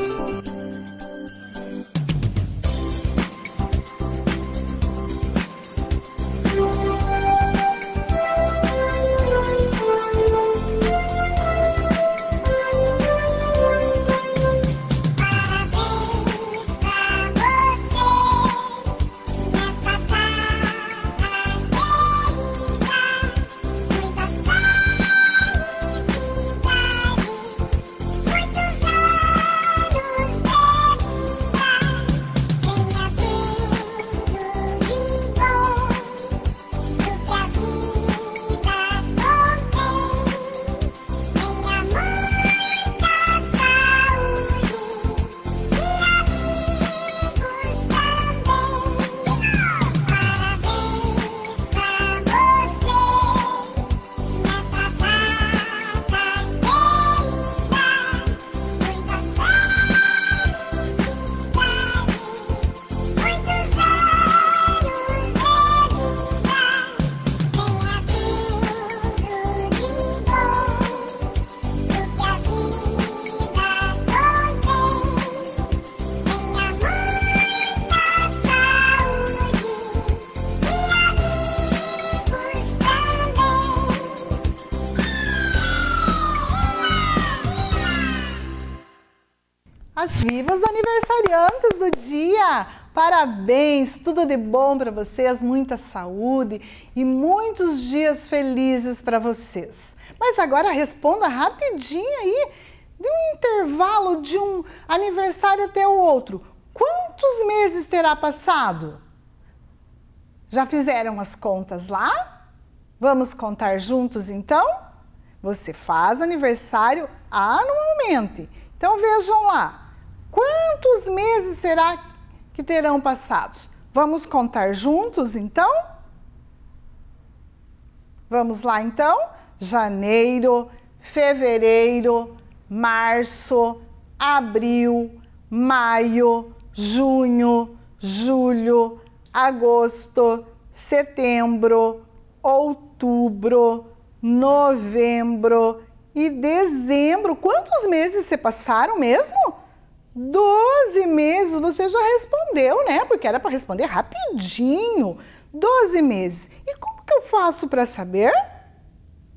Viva os aniversariantes do dia! Parabéns! Tudo de bom para vocês, muita saúde e muitos dias felizes para vocês. Mas agora responda rapidinho aí, de um intervalo de um aniversário até o outro. Quantos meses terá passado? Já fizeram as contas lá? Vamos contar juntos então? Você faz aniversário anualmente. Então vejam lá. Quantos meses será que terão passados? Vamos contar juntos, então? Vamos lá, então? Janeiro, fevereiro, março, abril, maio, junho, julho, agosto, setembro, outubro, novembro e dezembro. Quantos meses se passaram mesmo? 12 meses. Você já respondeu, né? Porque era para responder rapidinho. 12 meses. E como que eu faço para saber?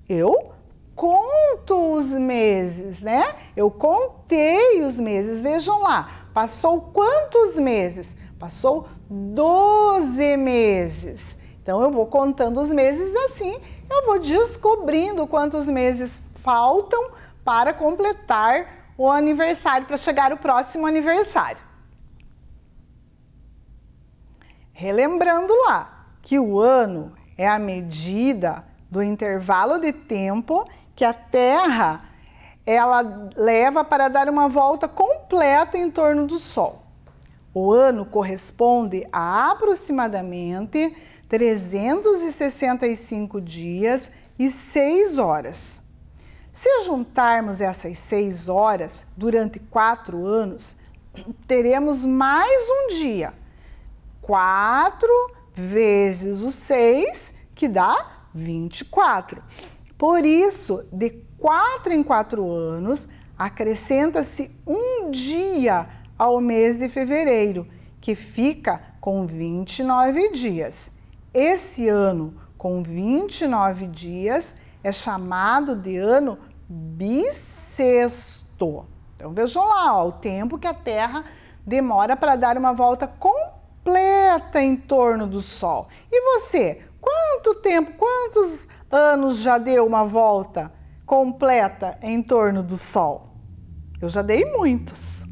Eu conto os meses, né? Eu contei os meses. Vejam lá, passou quantos meses? Passou 12 meses. Então, eu vou contando os meses assim, eu vou descobrindo quantos meses faltam para completar o aniversário, para chegar o próximo aniversário. Relembrando lá que o ano é a medida do intervalo de tempo que a Terra ela leva para dar uma volta completa em torno do Sol. O ano corresponde a aproximadamente 365 dias e 6 horas. Se juntarmos essas 6 horas durante 4 anos, teremos mais um dia. 4 vezes o 6, que dá 24. Por isso, de 4 em 4 anos, acrescenta-se um dia ao mês de fevereiro, que fica com 29 dias. Esse ano, com 29 dias, é chamado de ano bissexto. Então, vejam lá, ó, o tempo que a Terra demora para dar uma volta completa em torno do Sol. E você, quantos anos já deu uma volta completa em torno do Sol? Eu já dei muitos.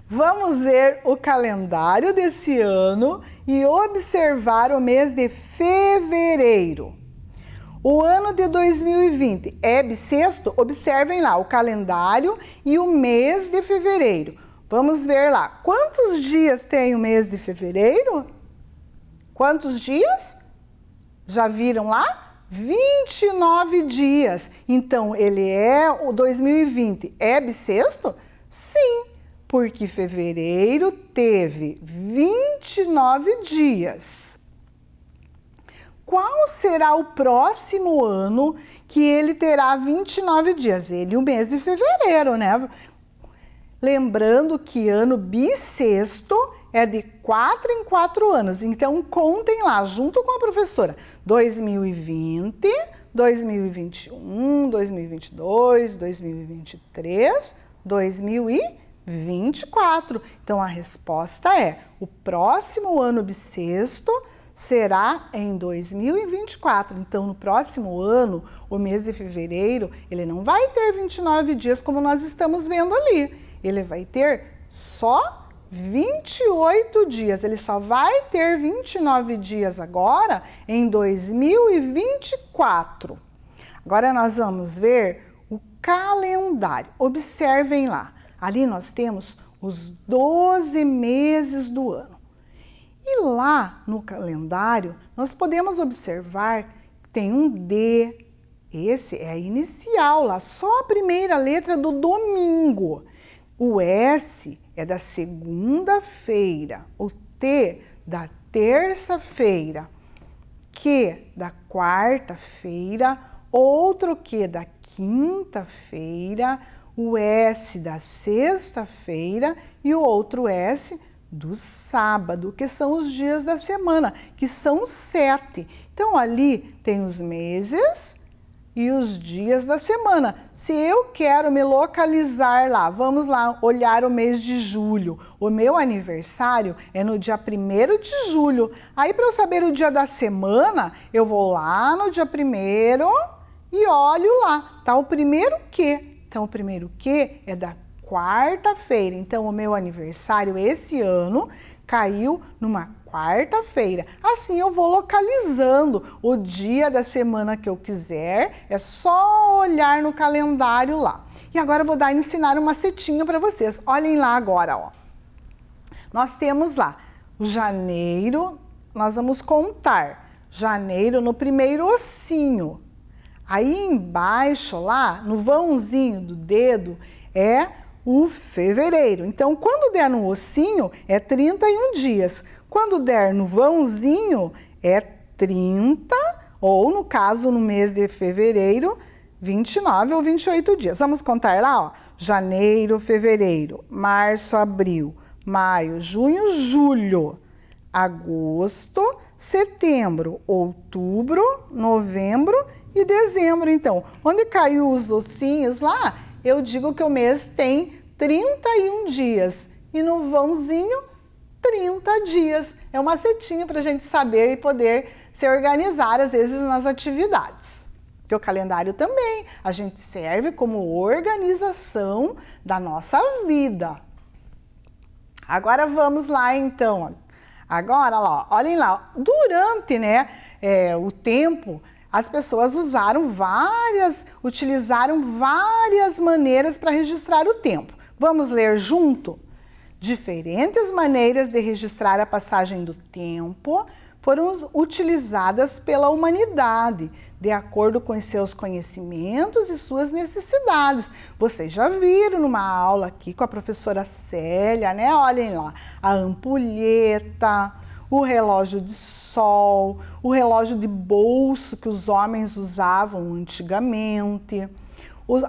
Vamos ver o calendário desse ano e observar o mês de fevereiro. O ano de 2020 é bissexto? Observem lá o calendário e o mês de fevereiro. Vamos ver lá. Quantos dias tem o mês de fevereiro? Quantos dias? Já viram lá? 29 dias. Então, o 2020 é bissexto? Sim, porque fevereiro teve 29 dias. Qual será o próximo ano que ele terá 29 dias? O mês de fevereiro, né? Lembrando que ano bissexto é de 4 em 4 anos. Então, contem lá, junto com a professora, 2020, 2021, 2022, 2023, 2024. Então, a resposta é, o próximo ano bissexto será em 2024. Então, no próximo ano, o mês de fevereiro, ele não vai ter 29 dias como nós estamos vendo ali. Ele vai ter só 28 dias. Ele só vai ter 29 dias agora em 2024. Agora nós vamos ver o calendário. Observem lá. Ali nós temos os 12 meses do ano. E lá no calendário, nós podemos observar que tem um D. Esse é a inicial lá, só a primeira letra do domingo. O S é da segunda-feira, o T da terça-feira, Q da quarta-feira, outro Q da quinta-feira, o S da sexta-feira e o outro S do sábado, que são os dias da semana, que são 7. Então, ali tem os meses e os dias da semana. Se eu quero me localizar lá, vamos lá olhar o mês de julho. O meu aniversário é no dia 1º de julho. Aí, para eu saber o dia da semana, eu vou lá no dia 1º e olho lá. Tá o primeiro Q. Então, o primeiro Q é da quarta-feira. Então, o meu aniversário esse ano caiu numa quarta-feira. Assim eu vou localizando o dia da semana que eu quiser, é só olhar no calendário lá. E agora eu vou ensinar um macetinho para vocês. Olhem lá agora, ó. Nós temos lá o janeiro, nós vamos contar janeiro no primeiro ossinho. Aí embaixo lá, no vãozinho do dedo, é o fevereiro. Então, quando der no ossinho, é 31 dias. Quando der no vãozinho, é 30 Ou, no caso, no mês de fevereiro, 29 ou 28 dias. Vamos contar lá, ó. Janeiro, fevereiro, março, abril, maio, junho, julho, agosto, setembro, outubro, novembro e dezembro. Então, onde caiu os ossinhos lá, eu digo que o mês tem 31 dias. E no vãozinho, 30 dias. É uma setinha para a gente saber e poder se organizar, às vezes, nas atividades. Porque o calendário também, a gente serve como organização da nossa vida. Agora vamos lá, então. Agora, lá, olhem lá, durante o tempo, as pessoas utilizaram várias maneiras para registrar o tempo. Vamos ler junto? Diferentes maneiras de registrar a passagem do tempo foram utilizadas pela humanidade, de acordo com os seus conhecimentos e suas necessidades. Vocês já viram numa aula aqui com a professora Célia, né? Olhem lá, a ampulheta, o relógio de sol, o relógio de bolso que os homens usavam antigamente,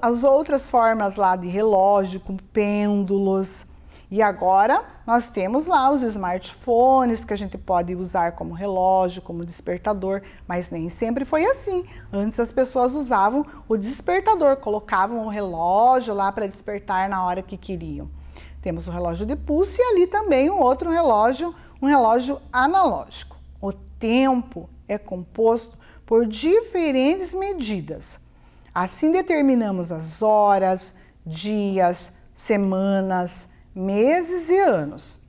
as outras formas lá de relógio, com pêndulos. E agora nós temos lá os smartphones que a gente pode usar como relógio, como despertador, mas nem sempre foi assim. Antes as pessoas usavam o despertador, colocavam o relógio lá para despertar na hora que queriam. Temos o relógio de pulso e ali também um outro relógio, um relógio analógico. O tempo é composto por diferentes medidas. Assim determinamos as horas, dias, semanas, meses e anos.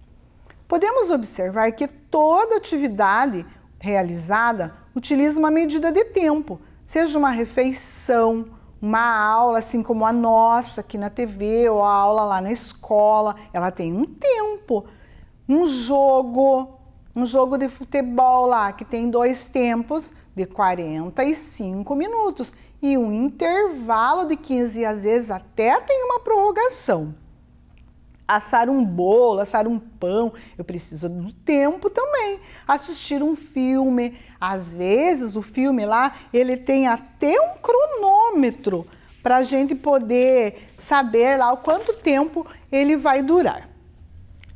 Podemos observar que toda atividade realizada utiliza uma medida de tempo, seja uma refeição, uma aula, assim como a nossa aqui na TV, ou a aula lá na escola, ela tem um tempo. Um jogo de futebol lá, que tem 2 tempos de 45 minutos e um intervalo de 15 e às vezes até tem uma prorrogação. Assar um bolo, assar um pão, eu preciso do tempo também. Assistir um filme, às vezes o filme lá, ele tem até um cronômetro para a gente poder saber lá o quanto tempo ele vai durar.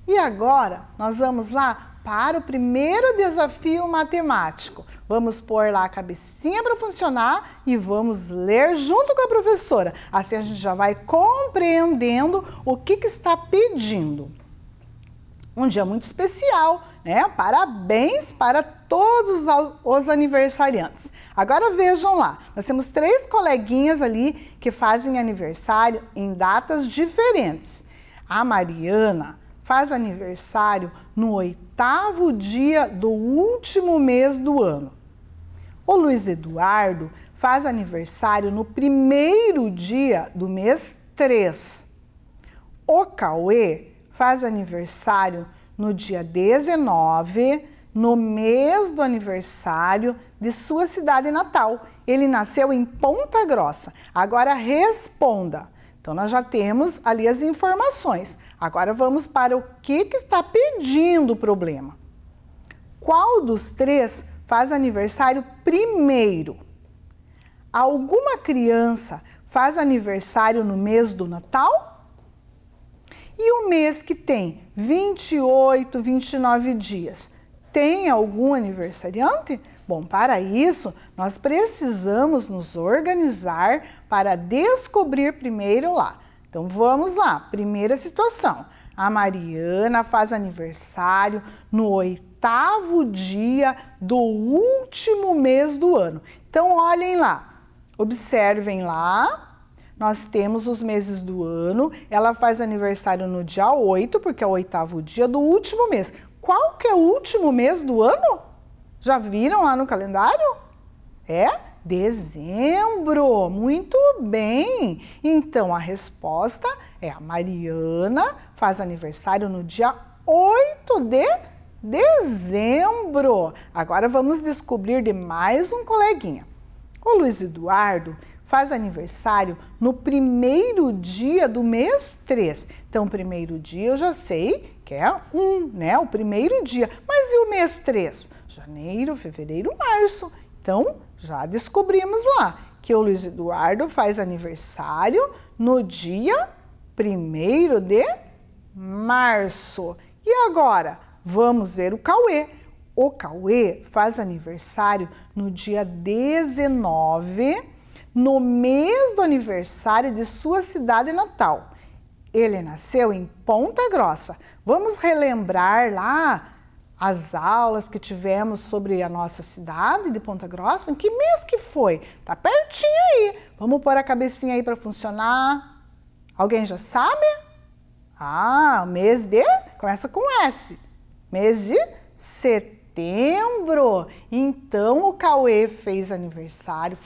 E agora nós vamos lá para o primeiro desafio matemático. Vamos pôr lá a cabecinha para funcionar e vamos ler junto com a professora. Assim a gente já vai compreendendo o que está pedindo. Um dia muito especial, né? Parabéns para todos os aniversariantes. Agora vejam lá, nós temos 3 coleguinhas ali que fazem aniversário em datas diferentes. A Mariana faz aniversário no 8º dia do último mês do ano. O Luiz Eduardo faz aniversário no 1º dia do mês 3. O Cauê faz aniversário no dia 19, no mês do aniversário de sua cidade natal. Ele nasceu em Ponta Grossa. Agora responda. Então, nós já temos ali as informações. Agora vamos para o que está pedindo o problema. Qual dos 3 faz aniversário primeiro? Alguma criança faz aniversário no mês do Natal? E o mês que tem 28, 29 dias, tem algum aniversariante? Bom, para isso, nós precisamos nos organizar para descobrir primeiro lá. Então, vamos lá. Primeira situação. A Mariana faz aniversário no 8º dia do último mês do ano. Então, olhem lá. Observem lá. Nós temos os meses do ano. Ela faz aniversário no dia 8, porque é o 8º dia do último mês. Qual que é o último mês do ano? Já viram lá no calendário? É dezembro. Muito bem. Então, a resposta é a Mariana faz aniversário no dia 8 de dezembro. Agora vamos descobrir de mais um coleguinha. O Luiz Eduardo faz aniversário no 1º dia do mês 3. Então, o 1º dia eu já sei que é 1, né? O 1º dia. Mas e o mês 3? Janeiro, fevereiro, março. Então, Já descobrimos lá que o Luiz Eduardo faz aniversário no dia 1º de março. E agora, vamos ver o Cauê. O Cauê faz aniversário no dia 19, no mês do aniversário de sua cidade natal. Ele nasceu em Ponta Grossa. Vamos relembrar lá as aulas que tivemos sobre a nossa cidade de Ponta Grossa. Em que mês que foi? Tá pertinho aí. Vamos pôr a cabecinha aí para funcionar. Alguém já sabe? Ah, o mês de... Começa com S. Mês de setembro. Então, o Cauê faz aniversário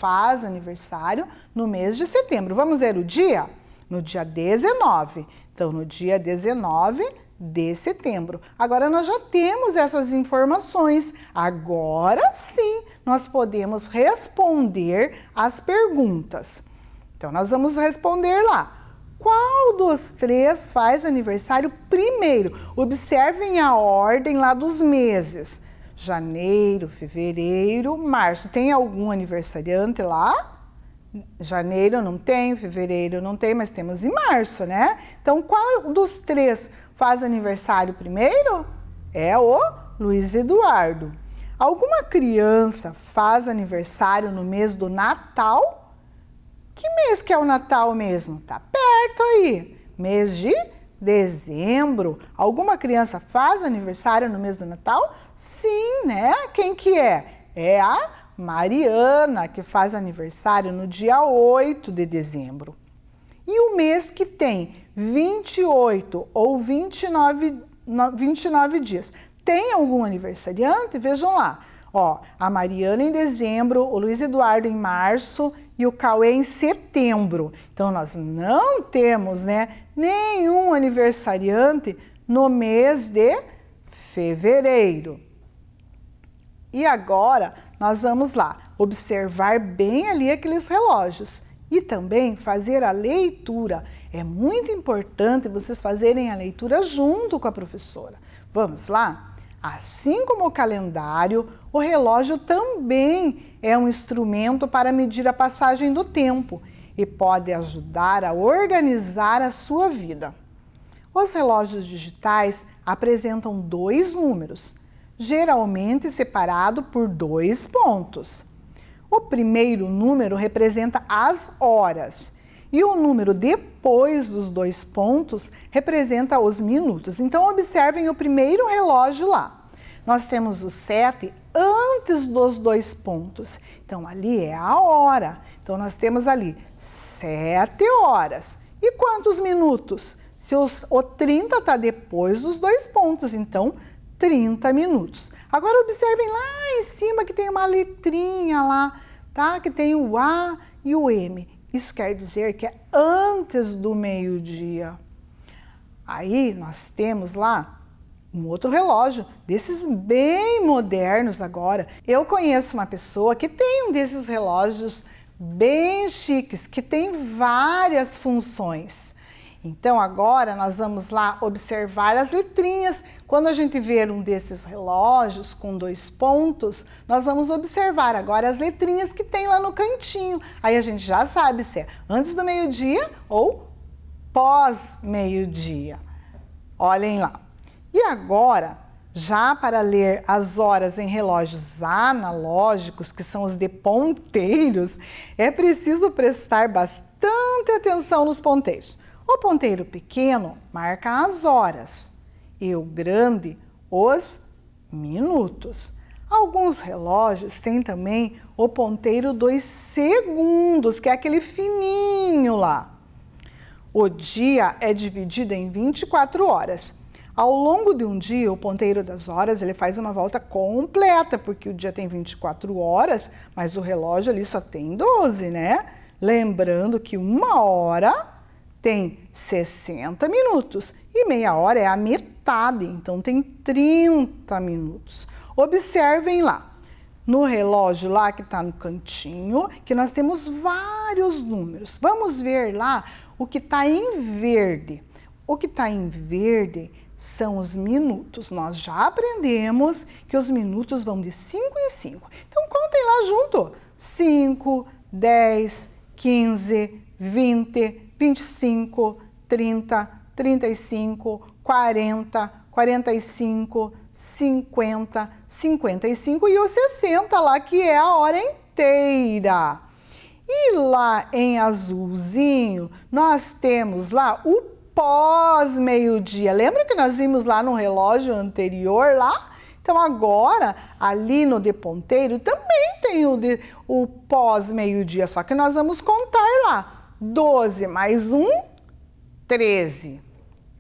no mês de setembro. Vamos ver o dia? No dia 19. Então, no dia 19 de setembro. Agora nós já temos essas informações. Agora sim, nós podemos responder as perguntas. Então, nós vamos responder lá. Qual dos 3 faz aniversário primeiro? Observem a ordem lá dos meses. Janeiro, fevereiro, março. Tem algum aniversariante lá? Janeiro não tem, fevereiro não tem, mas temos em março, né? Então, qual dos 3 faz aniversário primeiro? É o Luiz Eduardo. Alguma criança faz aniversário no mês do Natal? Que mês que é o Natal mesmo? Tá perto aí. Mês de dezembro. Alguma criança faz aniversário no mês do Natal? Sim, né? Quem que é? É a Mariana, que faz aniversário no dia 8 de dezembro. E o mês que tem 28 ou 29 dias. Tem algum aniversariante? Vejam lá. Ó, a Mariana em dezembro, o Luiz Eduardo em março e o Cauê em setembro. Então, nós não temos, né, nenhum aniversariante no mês de fevereiro. E agora, nós vamos lá observar bem ali aqueles relógios e também fazer a leitura. É muito importante vocês fazerem a leitura junto com a professora. Vamos lá? Assim como o calendário, o relógio também é um instrumento para medir a passagem do tempo e pode ajudar a organizar a sua vida. Os relógios digitais apresentam 2 números, geralmente separado por 2 pontos. O primeiro número representa as horas e o número depois dos 2 pontos representa os minutos. Então, observem o primeiro relógio lá. Nós temos o 7 antes dos 2 pontos. Então, ali é a hora. Então, nós temos ali 7 horas. E quantos minutos? Se o 30 está depois dos 2 pontos, então 30 minutos. Agora observem lá em cima que tem uma letrinha lá, tá? Que tem o A e o M. Isso quer dizer que é antes do meio-dia. Aí nós temos lá um outro relógio, desses bem modernos agora. Eu conheço uma pessoa que tem um desses relógios bem chiques, que tem várias funções. Então, agora nós vamos lá observar as letrinhas. Quando a gente ver um desses relógios com 2 pontos, nós vamos observar agora as letrinhas que tem lá no cantinho. Aí a gente já sabe se é antes do meio-dia ou pós-meio-dia. Olhem lá. E agora, já para ler as horas em relógios analógicos, que são os de ponteiros, é preciso prestar bastante atenção nos ponteiros. O ponteiro pequeno marca as horas e o grande os minutos. Alguns relógios têm também o ponteiro dos segundos, que é aquele fininho lá. O dia é dividido em 24 horas. Ao longo de um dia, o ponteiro das horas ele faz uma volta completa, porque o dia tem 24 horas, mas o relógio ali só tem 12, né? Lembrando que 1 hora tem 60 minutos e meia hora é a metade, então tem 30 minutos. Observem lá, no relógio lá que está no cantinho, que nós temos vários números. Vamos ver lá o que está em verde. O que está em verde são os minutos. Nós já aprendemos que os minutos vão de 5 em 5. Então, contem lá junto. 5, 10, 15, 20, 25, 30, 35, 40, 45, 50, 55 e o 60 lá, que é a hora inteira. E lá em azulzinho, nós temos lá o pós-meio-dia. Lembra que nós vimos lá no relógio anterior lá? Então agora, ali no de ponteiro, também tem o pós-meio-dia, só que nós vamos contar lá. 12 mais 1, 13.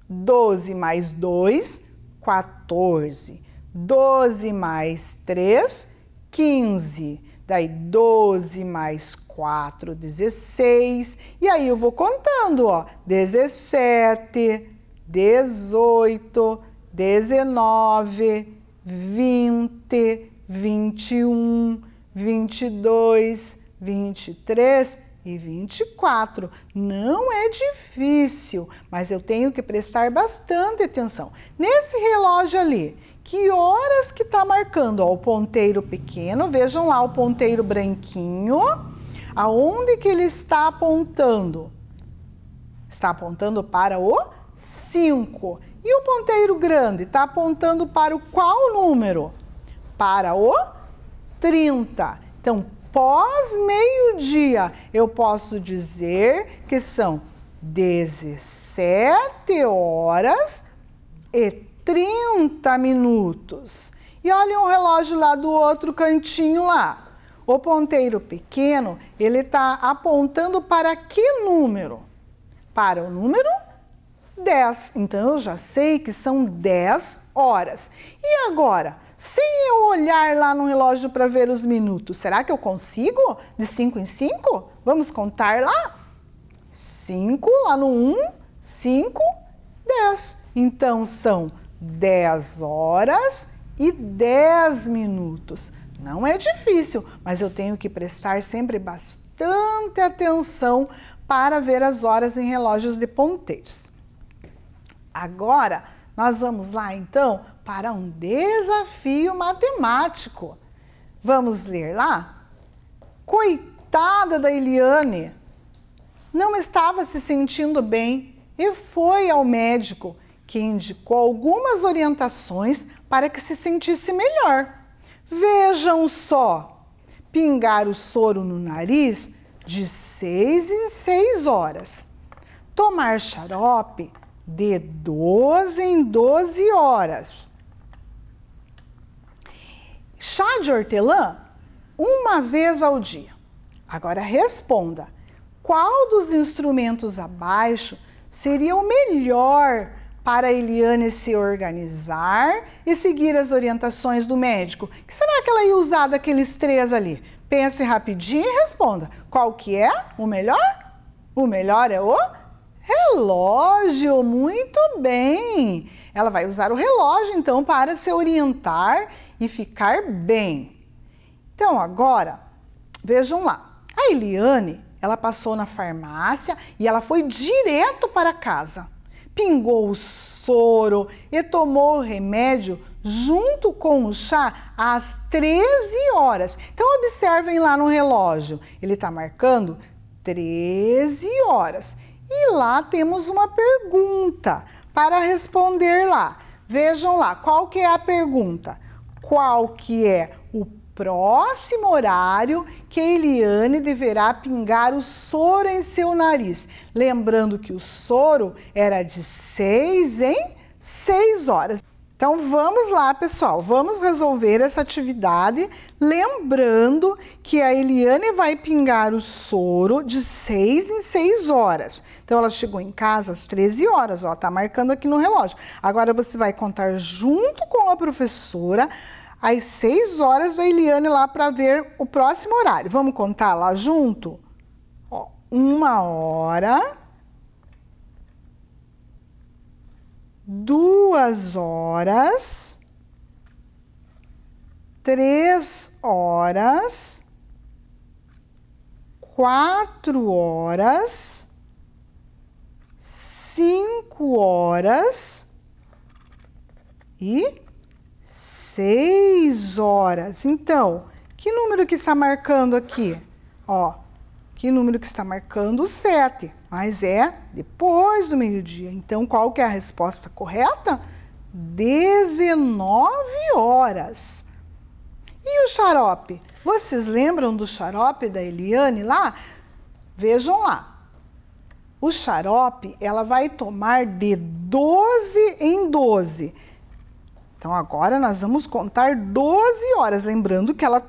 12 mais 2, 14. 12 mais 3, 15. Daí 12 mais 4, 16. E aí eu vou contando, ó. 17, 18, 19, 20, 21, 22, 23 e 24. Não é difícil, mas eu tenho que prestar bastante atenção. Nesse relógio ali, que horas que está marcando? Ó, o ponteiro pequeno, vejam lá o ponteiro branquinho. Aonde que ele está apontando? Está apontando para o 5. E o ponteiro grande está apontando para o qual número? Para o 30. Então, pós-meio-dia, eu posso dizer que são 17 horas e 30 minutos. E olha o relógio lá do outro cantinho lá. O ponteiro pequeno, ele está apontando para que número? Para o número 10. Então, eu já sei que são 10 horas. E agora, sem eu olhar lá no relógio para ver os minutos, será que eu consigo? De 5 em 5? Vamos contar lá? 5 lá no 1, 5, 10. Então, são 10 horas e 10 minutos. Não é difícil, mas eu tenho que prestar sempre bastante atenção para ver as horas em relógios de ponteiros. Agora, nós vamos lá, então, para um desafio matemático. Vamos ler lá? Coitada da Eliane, não estava se sentindo bem e foi ao médico, que indicou algumas orientações para que se sentisse melhor. Vejam só, pingar o soro no nariz de 6 em 6 horas, tomar xarope de 12 em 12 horas, chá de hortelã uma vez ao dia. Agora responda, qual dos instrumentos abaixo seria o melhor para a Eliane se organizar e seguir as orientações do médico? Que será que ela ia usar daqueles 3 ali? Pense rapidinho e responda. Qual que é o melhor? O melhor é o relógio. Muito bem. Ela vai usar o relógio, então, para se orientar e ficar bem. Então, agora, vejam lá. A Eliane, ela passou na farmácia e ela foi direto para casa. Pingou o soro e tomou o remédio junto com o chá às 13 horas. Então, observem lá no relógio, ele está marcando 13 horas. E lá temos uma pergunta para responder lá. Vejam lá, qual que é a pergunta? Qual que é o próximo horário que a Eliane deverá pingar o soro em seu nariz? Lembrando que o soro era de 6 em 6 horas. Então vamos lá, pessoal, vamos resolver essa atividade, lembrando que a Eliane vai pingar o soro de 6 em 6 horas. Então ela chegou em casa às 13 horas, ó, tá marcando aqui no relógio. Agora você vai contar junto com a professora às 6 horas da Eliane lá para ver o próximo horário. Vamos contar lá junto? Ó, 1 hora, 2 horas, 3 horas, 4 horas, 5 horas e 6 horas. Então, que Que número que está marcando aqui? Ó, que número que está marcando? O 7, mas é depois do meio-dia. Então, qual que é a resposta correta? 19 horas. E o xarope? Vocês lembram do xarope da Eliane lá? Vejam lá. O xarope, ela vai tomar de 12 em 12. Então, agora nós vamos contar 12 horas. Lembrando que ela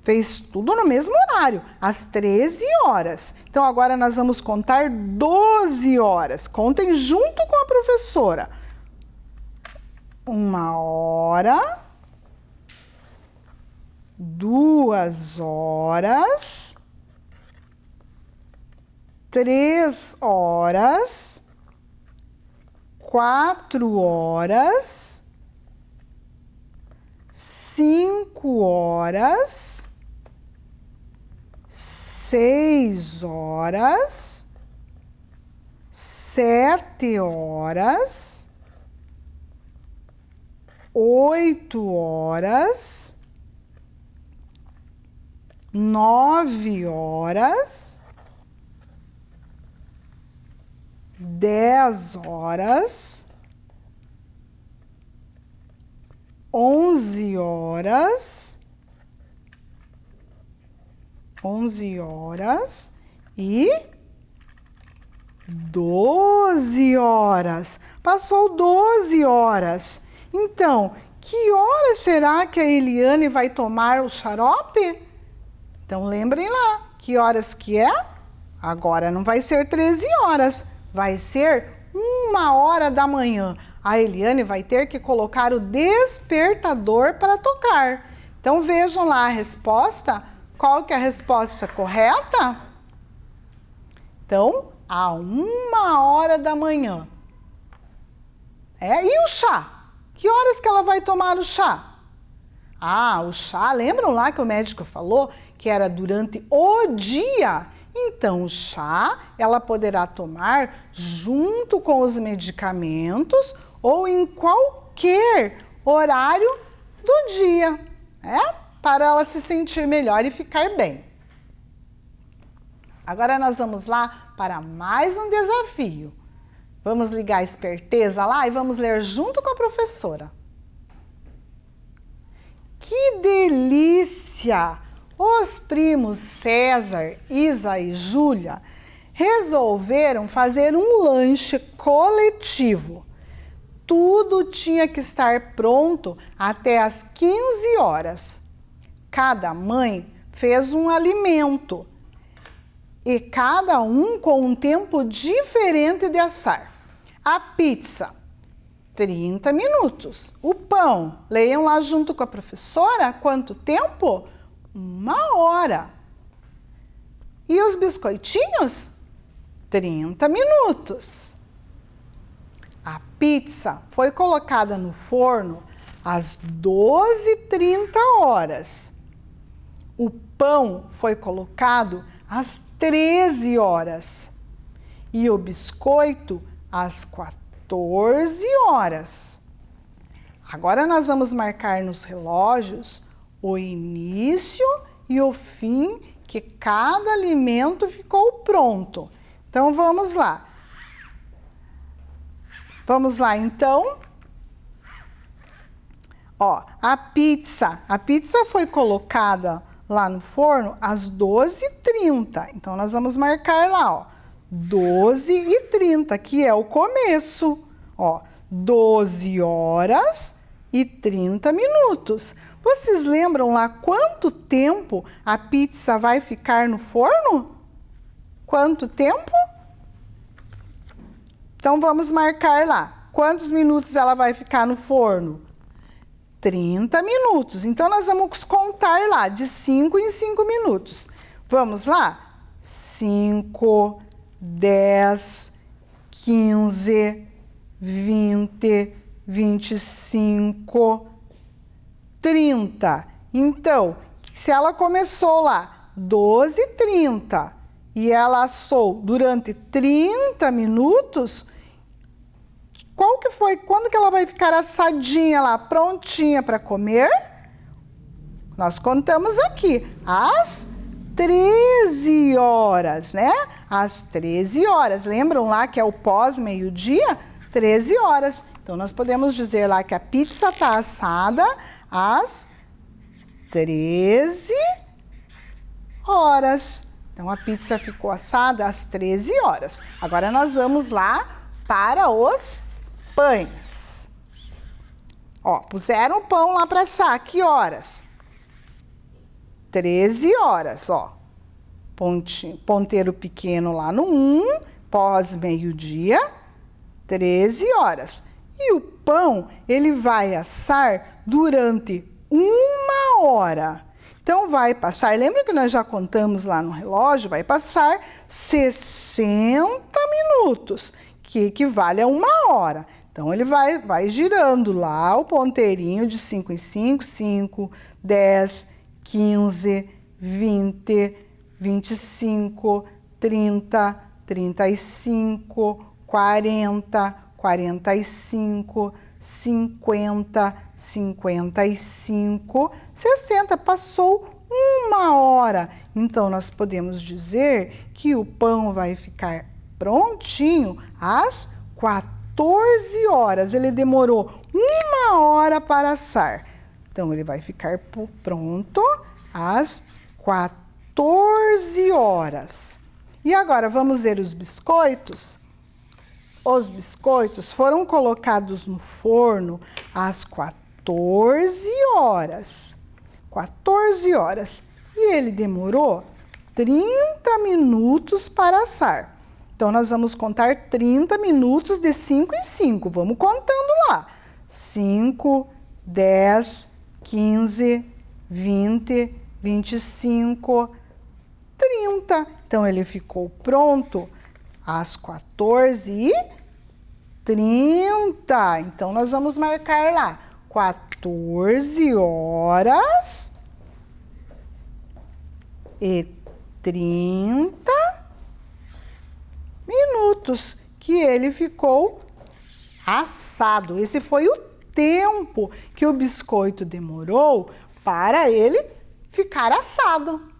fez tudo no mesmo horário, às 13 horas. Então, agora nós vamos contar 12 horas. Contem junto com a professora. 1 hora, 2 horas, 3 horas, 4 horas, 5 horas, 6 horas, 7 horas, 8 horas, 9 horas, 10 horas, 11 horas, 11 horas e 12 horas. Passou 12 horas. Então, que hora será que a Eliane vai tomar o xarope? Então, lembrem lá, que horas que é? Agora não vai ser 13 horas, vai ser 1 hora da manhã. A Eliane vai ter que colocar o despertador para tocar. Então, vejam lá a resposta. Qual que é a resposta correta? Então, a 1 hora da manhã. E o chá? Que horas que ela vai tomar o chá? Ah, o chá, lembram lá que o médico falou que era durante o dia? Então, o chá, ela poderá tomar junto com os medicamentos ou em qualquer horário do dia, para ela se sentir melhor e ficar bem. Agora nós vamos lá para mais um desafio. Vamos ligar a esperteza lá e vamos ler junto com a professora. Que delícia! Os primos César, Isa e Júlia resolveram fazer um lanche coletivo. Tudo tinha que estar pronto até às 15 horas. Cada mãe fez um alimento e cada um com um tempo diferente de assar. A pizza, 30 minutos. O pão, leiam lá junto com a professora, quanto tempo? 1 hora. E os biscoitinhos? 30 minutos. A pizza foi colocada no forno às 12h30. O pão foi colocado às 13 horas. E o biscoito às 14 horas. Agora nós vamos marcar nos relógios o início e o fim que cada alimento ficou pronto. Então, vamos lá. Vamos lá, então. Ó, a pizza foi colocada lá no forno às 12h30. Então, nós vamos marcar lá, ó, 12h30, que é o começo. Ó, 12 horas e 30 minutos. Vocês lembram lá quanto tempo a pizza vai ficar no forno? Quanto tempo? Então, vamos marcar lá. Quantos minutos ela vai ficar no forno? 30 minutos. Então, nós vamos contar lá de 5 em 5 minutos. Vamos lá? 5, 10, 15, 20, 25, 30. Então, se ela começou lá 12h30 e ela assou durante 30 minutos, qual que foi? Quando que ela vai ficar assadinha lá, prontinha para comer? nós contamos aqui, às 13 horas, né? Às 13 horas. Lembram lá que é o pós-meio-dia? 13 horas. Então, nós podemos dizer lá que a pizza está assada às 13 horas. Então, a pizza ficou assada às 13 horas. Agora, nós vamos lá para os pães. Ó, puseram o pão lá para assar. Que horas? 13 horas, ó. Ponteiro pequeno lá no 1, pós-meio-dia, 13 horas. E o pão, ele vai assar durante 1 hora. Então, vai passar, lembra que nós já contamos lá no relógio? Vai passar 60 minutos, que equivale a 1 hora. Então, ele vai girando lá o ponteirinho de 5 em 5, 5, 10, 15, 20, 25, 30, 35, 40, 45, 50, 55, 60. Passou 1 hora. Então, nós podemos dizer que o pão vai ficar prontinho às 14 horas. Ele demorou 1 hora para assar. Então, ele vai ficar pronto às 14 horas. E agora, vamos ver os biscoitos? Os biscoitos foram colocados no forno às 14 horas. 14 horas. E ele demorou 30 minutos para assar. Então, nós vamos contar 30 minutos de 5 em 5. Vamos contando lá. 5, 10, 15, 20, 25, 30. Então, ele ficou pronto às 14h30. Então, nós vamos marcar lá 14 horas e 30 minutos que ele ficou assado. Esse foi o tempo que o biscoito demorou para ele ficar assado.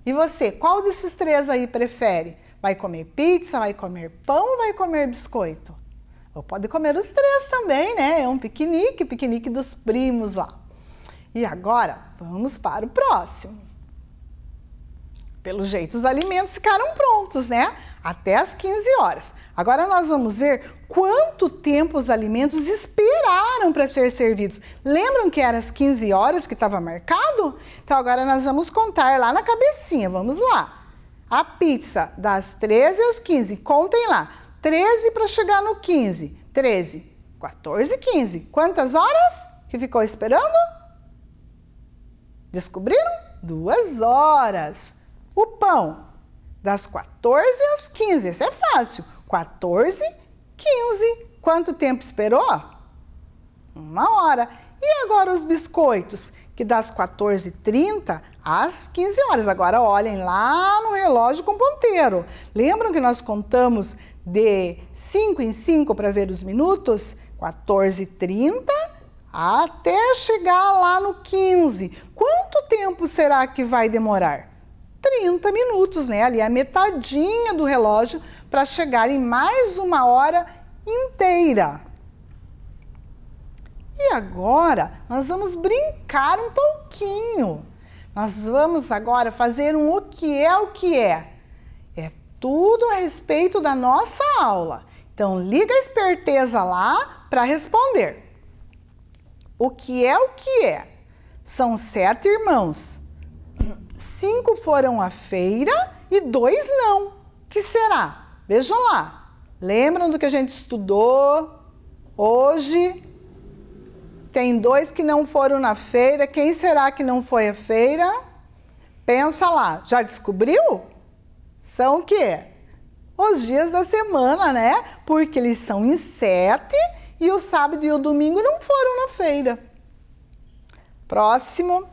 E você, qual desses 3 aí prefere? Vai comer pizza, vai comer pão ou vai comer biscoito? Ou pode comer os 3 também, né? É um piquenique, piquenique dos primos lá. E agora, vamos para o próximo. Pelo jeito, os alimentos ficaram prontos, né? Até às 15 horas. Agora nós vamos ver quanto tempo os alimentos esperaram para ser servidos. Lembram que era às 15 horas que estava marcado? Então agora nós vamos contar lá na cabecinha. Vamos lá. A pizza das 13 às 15. Contem lá. 13 para chegar no 15. 13, 14, 15. Quantas horas que ficou esperando? Descobriram? 2 horas. O pão, das 14 às 15. Esse é fácil. 14, 15. Quanto tempo esperou? 1 hora. E agora os biscoitos, que das 14h30 às 15 horas. Agora olhem lá no relógio com ponteiro. Lembram que nós contamos de 5 em 5 para ver os minutos? 14h30 até chegar lá no 15. Quanto tempo será que vai demorar? 30 minutos, né? Ali a metadinha do relógio para chegar em mais 1 hora inteira. E agora nós vamos brincar um pouquinho. Nós vamos agora fazer um o que é. É tudo a respeito da nossa aula. Então, liga a esperteza lá para responder. O que é? São 7 irmãos. 5 foram à feira e 2 não. Que será? Vejam lá. Lembram do que a gente estudou hoje? Tem 2 que não foram na feira. Quem será que não foi à feira? Pensa lá. Já descobriu? São o quê? Os dias da semana, né? Porque eles são em 7 e o sábado e o domingo não foram na feira. Próximo.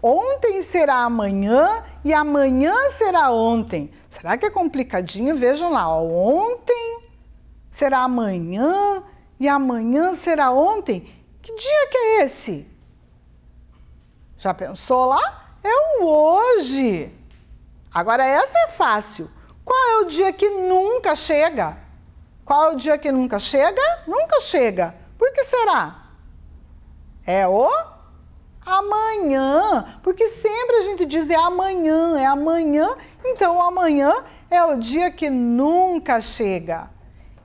Ontem será amanhã e amanhã será ontem. Será que é complicadinho? Vejam lá. Ó. Ontem será amanhã e amanhã será ontem. Que dia que é esse? Já pensou lá? É o hoje. Agora essa é fácil. Qual é o dia que nunca chega? Qual é o dia que nunca chega? Nunca chega. Por que será? É o amanhã. Porque sempre a gente diz é amanhã. Então o amanhã é o dia que nunca chega.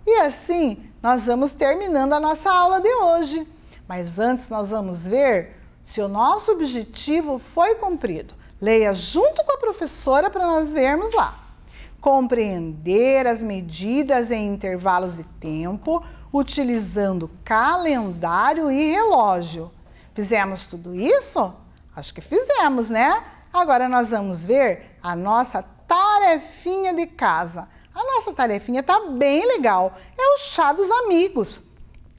E assim nós vamos terminando a nossa aula de hoje. Mas antes nós vamos ver se o nosso objetivo foi cumprido. Leia junto com a professora para nós vermos lá. Compreender as medidas em intervalos de tempo, utilizando calendário e relógio. Fizemos tudo isso? Acho que fizemos, né? Agora nós vamos ver a nossa tarefinha de casa. A nossa tarefinha tá bem legal. É o chá dos amigos.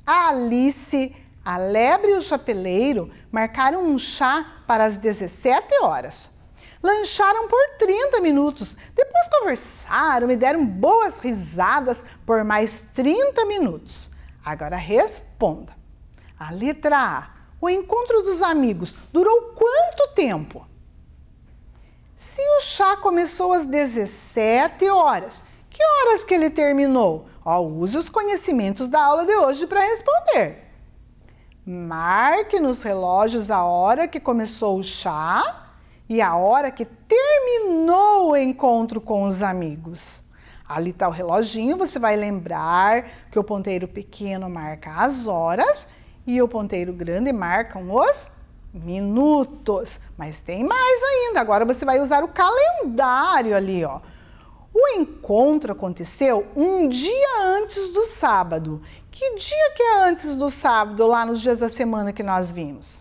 A Alice, a Lebre e o Chapeleiro marcaram um chá para as 17 horas. Lancharam por 30 minutos, depois conversaram e deram boas risadas por mais 30 minutos. Agora responda. A letra A, o encontro dos amigos durou quanto tempo? Se o chá começou às 17 horas, que horas que ele terminou? Use os conhecimentos da aula de hoje para responder. Marque nos relógios a hora que começou o chá e a hora que terminou o encontro com os amigos. Ali está o reloginho, você vai lembrar que o ponteiro pequeno marca as horas e o ponteiro grande marca os minutos. Mas tem mais ainda, agora você vai usar o calendário ali, ó. O encontro aconteceu um dia antes do sábado. Que dia que é antes do sábado, lá nos dias da semana que nós vimos?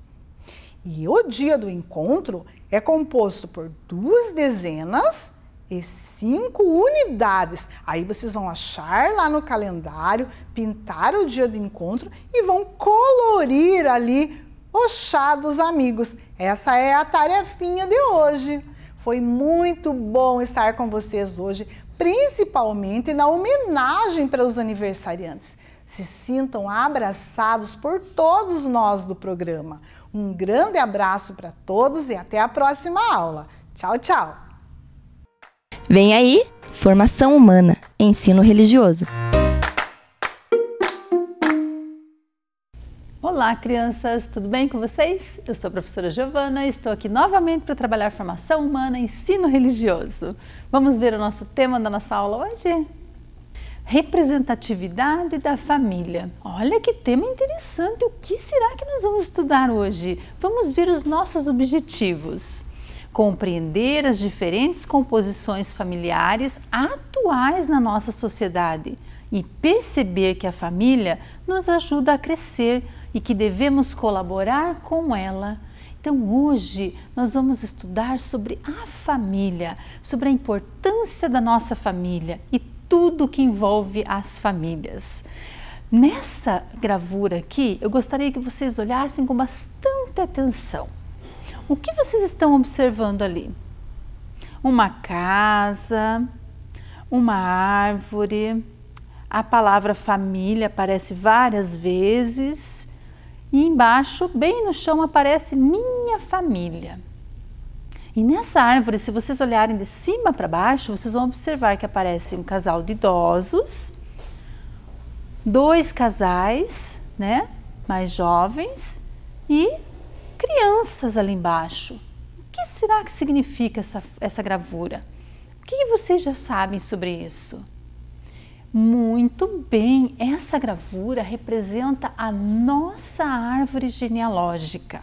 E o dia do encontro é composto por 2 dezenas e 5 unidades. Aí vocês vão achar lá no calendário, pintar o dia do encontro e vão colorir ali o chá dos amigos. Essa é a tarefinha de hoje. Foi muito bom estar com vocês hoje, principalmente na homenagem para os aniversariantes. Se sintam abraçados por todos nós do programa. Um grande abraço para todos e até a próxima aula. Tchau, tchau! Vem aí, Formação Humana, Ensino Religioso. Olá, crianças, tudo bem com vocês? Eu sou a professora Giovana e estou aqui novamente para trabalhar Formação Humana, Ensino Religioso. Vamos ver o nosso tema da nossa aula hoje? Representatividade da família. Olha que tema interessante, o que será que nós vamos estudar hoje? Vamos ver os nossos objetivos. Compreender as diferentes composições familiares atuais na nossa sociedade e perceber que a família nos ajuda a crescer e que devemos colaborar com ela. Então hoje nós vamos estudar sobre a família, sobre a importância da nossa família e tudo que envolve as famílias. Nessa gravura aqui, eu gostaria que vocês olhassem com bastante atenção. O que vocês estão observando ali? Uma casa, uma árvore, a palavra família aparece várias vezes e embaixo, bem no chão, aparece minha família. E nessa árvore, se vocês olharem de cima para baixo, vocês vão observar que aparece um casal de idosos, 2 casais, né, mais jovens e crianças ali embaixo. O que será que significa essa gravura? O que vocês já sabem sobre isso? Muito bem, essa gravura representa a nossa árvore genealógica.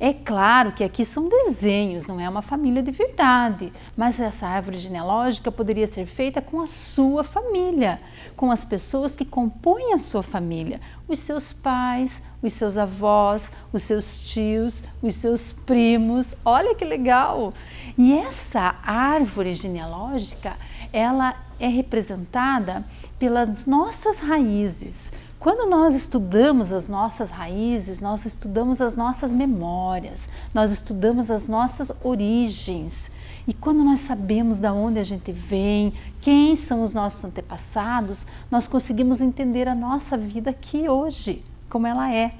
É claro que aqui são desenhos, não é uma família de verdade, mas essa árvore genealógica poderia ser feita com a sua família, com as pessoas que compõem a sua família, os seus pais, os seus avós, os seus tios, os seus primos. Olha que legal! E essa árvore genealógica, ela é representada pelas nossas raízes. Quando nós estudamos as nossas raízes, nós estudamos as nossas memórias, nós estudamos as nossas origens. E quando nós sabemos de onde a gente vem, quem são os nossos antepassados, nós conseguimos entender a nossa vida aqui hoje, como ela é.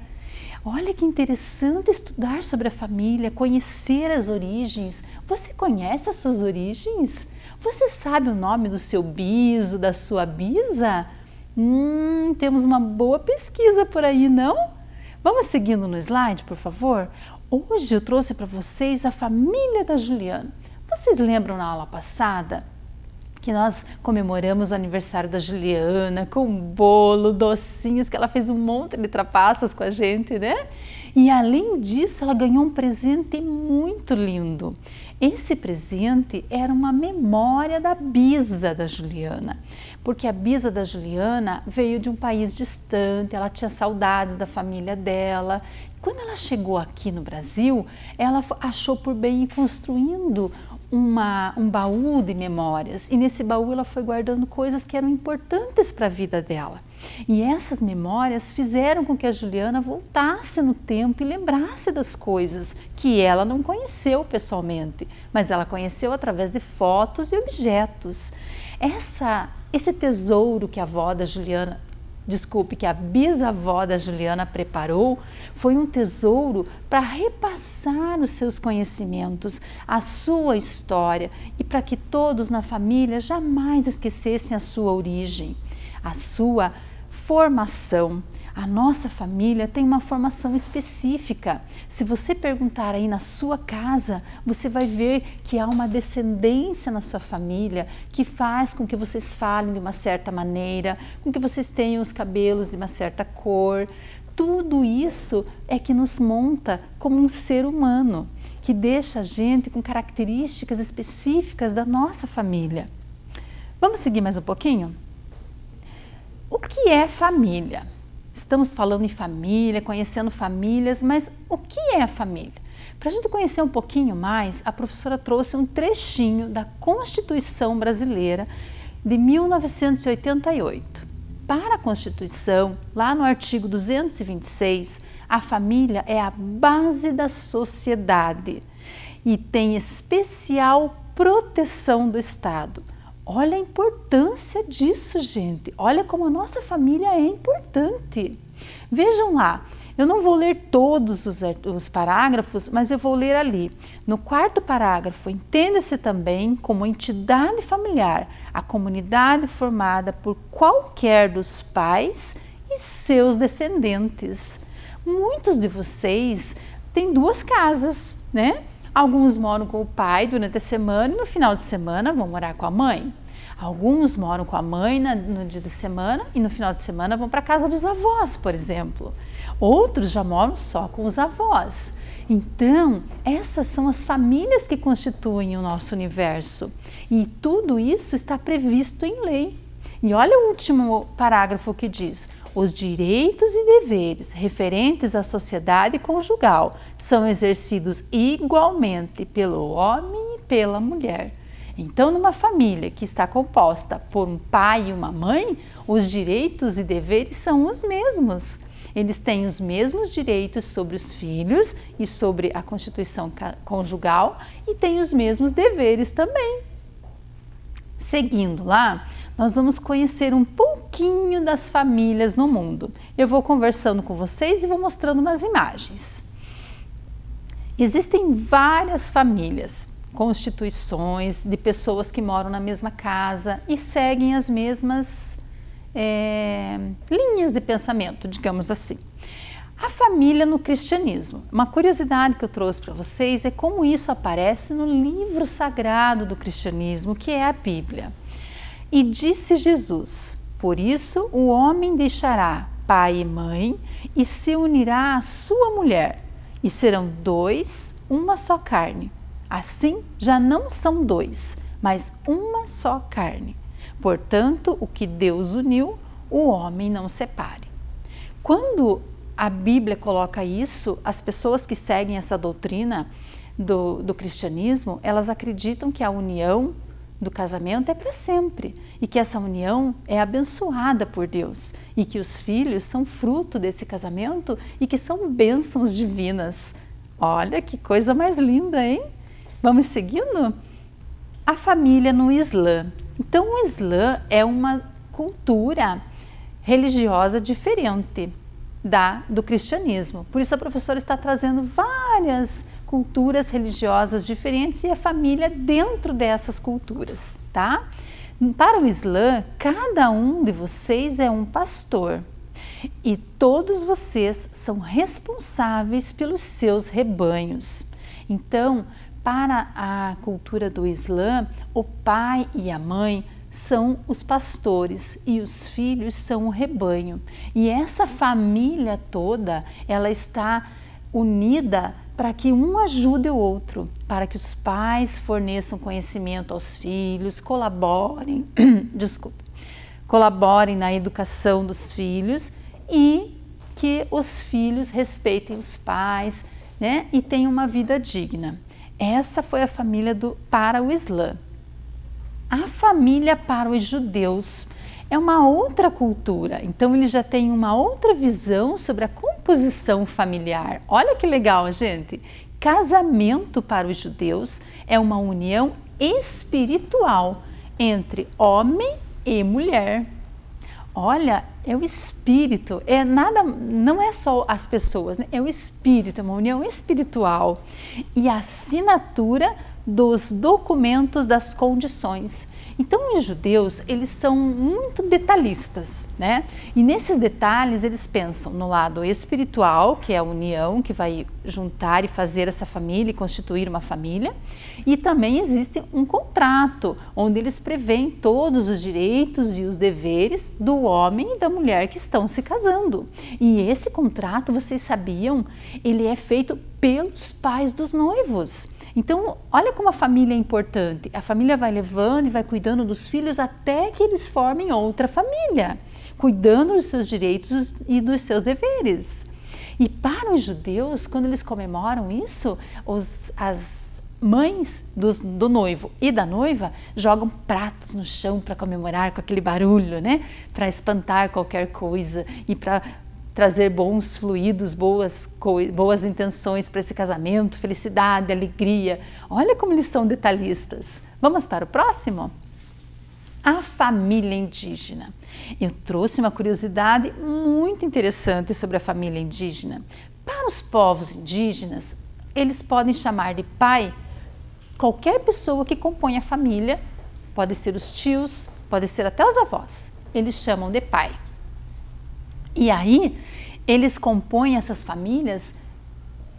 Olha que interessante estudar sobre a família, conhecer as origens. Você conhece as suas origens? Você sabe o nome do seu biso, da sua bisa? Temos uma boa pesquisa por aí, não? Vamos seguindo no slide, por favor? Hoje eu trouxe para vocês a família da Juliana. Vocês lembram na aula passada que nós comemoramos o aniversário da Juliana com bolo, docinhos, que ela fez um monte de trapaças com a gente, né? E além disso, ela ganhou um presente muito lindo. Esse presente era uma memória da bisa da Juliana, porque a bisa da Juliana veio de um país distante, ela tinha saudades da família dela. Quando ela chegou aqui no Brasil, ela achou por bem ir construindo um baú de memórias, e nesse baú ela foi guardando coisas que eram importantes para a vida dela. E essas memórias fizeram com que a Juliana voltasse no tempo e lembrasse das coisas que ela não conheceu pessoalmente, mas ela conheceu através de fotos e objetos. Esse tesouro que a bisavó da Juliana preparou foi um tesouro para repassar os seus conhecimentos, a sua história, e para que todos na família jamais esquecessem a sua origem, a sua formação. A nossa família tem uma formação específica. Se você perguntar aí na sua casa, você vai ver que há uma descendência na sua família que faz com que vocês falem de uma certa maneira, com que vocês tenham os cabelos de uma certa cor. Tudo isso é que nos monta como um ser humano, que deixa a gente com características específicas da nossa família. Vamos seguir mais um pouquinho? O que é família? Estamos falando em família, conhecendo famílias, mas o que é a família? Para a gente conhecer um pouquinho mais, a professora trouxe um trechinho da Constituição Brasileira de 1988. Para a Constituição, lá no artigo 226, a família é a base da sociedade e tem especial proteção do Estado. Olha a importância disso, gente. Olha como a nossa família é importante. Vejam lá, eu não vou ler todos os parágrafos, mas eu vou ler ali. No 4º parágrafo, entenda-se também como entidade familiar a comunidade formada por qualquer dos pais e seus descendentes. Muitos de vocês têm 2 casas, né? Alguns moram com o pai durante a semana e no final de semana vão morar com a mãe. Alguns moram com a mãe no dia de semana e no final de semana vão para a casa dos avós, por exemplo. Outros já moram só com os avós. Então, essas são as famílias que constituem o nosso universo. E tudo isso está previsto em lei. E olha o último parágrafo que diz: os direitos e deveres referentes à sociedade conjugal são exercidos igualmente pelo homem e pela mulher. Então, numa família que está composta por um pai e uma mãe, os direitos e deveres são os mesmos. Eles têm os mesmos direitos sobre os filhos e sobre a constituição conjugal e têm os mesmos deveres também. Seguindo lá, nós vamos conhecer um pouquinho das famílias no mundo. Eu vou conversando com vocês e vou mostrando umas imagens. Existem várias famílias, constituições de pessoas que moram na mesma casa e seguem as mesmas linhas de pensamento, digamos assim. A família no cristianismo. Uma curiosidade que eu trouxe para vocês é como isso aparece no livro sagrado do cristianismo, que é a Bíblia. E disse Jesus: por isso o homem deixará pai e mãe e se unirá à sua mulher, e serão 2, uma só carne. Assim já não são 2, mas uma só carne. Portanto, o que Deus uniu, o homem não separe. Quando a Bíblia coloca isso, as pessoas que seguem essa doutrina do cristianismo, elas acreditam que a união do casamento é para sempre e que essa união é abençoada por Deus e que os filhos são fruto desse casamento e que são bênçãos divinas. Olha que coisa mais linda, hein? Vamos seguindo? A família no Islã. Então, o Islã é uma cultura religiosa diferente. do cristianismo. Por isso a professora está trazendo várias culturas religiosas diferentes e a família dentro dessas culturas, tá? Para o Islã, cada um de vocês é um pastor e todos vocês são responsáveis pelos seus rebanhos. Então, para a cultura do Islã, o pai e a mãe são os pastores e os filhos são o rebanho. E essa família toda, ela está unida para que um ajude o outro, para que os pais forneçam conhecimento aos filhos, colaborem na educação dos filhos e que os filhos respeitem os pais, né, e tenham uma vida digna. Essa foi a família para o Islã. A família para os judeus é uma outra cultura, então eles já têm uma outra visão sobre a composição familiar. Olha que legal, gente! Casamento para os judeus é uma união espiritual entre homem e mulher. Olha, é o espírito, não é só as pessoas, né? É o espírito, é uma união espiritual e a assinatura dos documentos das condições. Então, os judeus, eles são muito detalhistas, né? E nesses detalhes, eles pensam no lado espiritual, que é a união, que vai juntar e fazer essa família e constituir uma família. E também existe um contrato, onde eles prevêem todos os direitos e os deveres do homem e da mulher que estão se casando. E esse contrato, vocês sabiam, ele é feito pelos pais dos noivos. Então, olha como a família é importante. A família vai levando e vai cuidando dos filhos até que eles formem outra família, cuidando dos seus direitos e dos seus deveres. E para os judeus, quando eles comemoram isso, as mães do noivo e da noiva jogam pratos no chão para comemorar com aquele barulho, né? Para espantar qualquer coisa e para trazer bons fluidos, boas intenções para esse casamento, felicidade, alegria. Olha como eles são detalhistas. Vamos para o próximo? A família indígena. Eu trouxe uma curiosidade muito interessante sobre a família indígena. Para os povos indígenas, eles podem chamar de pai qualquer pessoa que compõe a família, pode ser os tios, pode ser até os avós. Eles chamam de pai. E aí, eles compõem essas famílias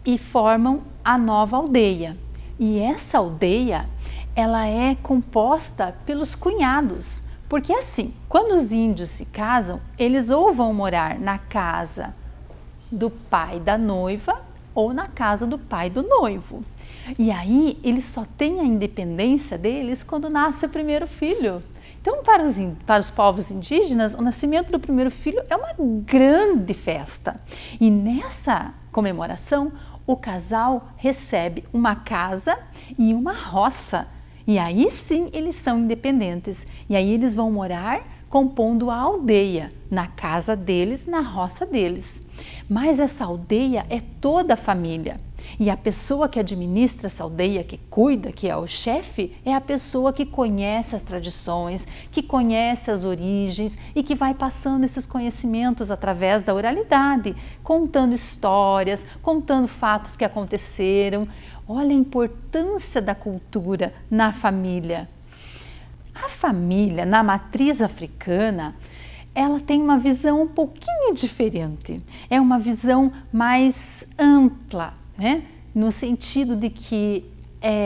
e formam a nova aldeia. E essa aldeia, ela é composta pelos cunhados. Porque assim, quando os índios se casam, eles ou vão morar na casa do pai da noiva ou na casa do pai do noivo. E aí, eles só têm a independência deles quando nasce o primeiro filho. Então, para os povos indígenas, o nascimento do primeiro filho é uma grande festa. E nessa comemoração, o casal recebe uma casa e uma roça. E aí sim, eles são independentes. E aí eles vão morar compondo a aldeia, na casa deles, na roça deles. Mas essa aldeia é toda a família. E a pessoa que administra essa aldeia, que cuida, que é o chefe, é a pessoa que conhece as tradições, que conhece as origens e que vai passando esses conhecimentos através da oralidade, contando histórias, contando fatos que aconteceram. Olha a importância da cultura na família. A família, na matriz africana, ela tem uma visão um pouquinho diferente. É uma visão mais ampla, né? No sentido de que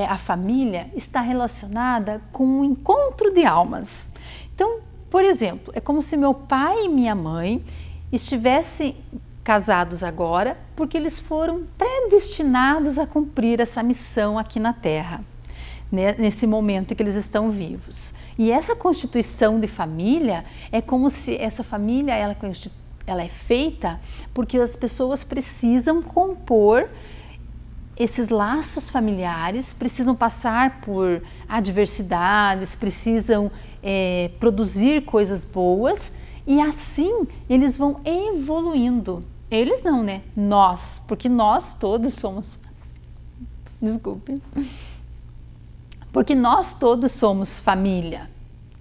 a família está relacionada com o encontro de almas. Então, por exemplo, é como se meu pai e minha mãe estivessem casados agora porque eles foram predestinados a cumprir essa missão aqui na Terra, né? Nesse momento em que eles estão vivos. E essa constituição de família é como se essa família ela é feita porque as pessoas precisam compor esses laços familiares, precisam passar por adversidades, precisam produzir coisas boas e assim eles vão evoluindo. Eles não, né? Nós, porque nós todos somos... Desculpe. Porque nós todos somos família.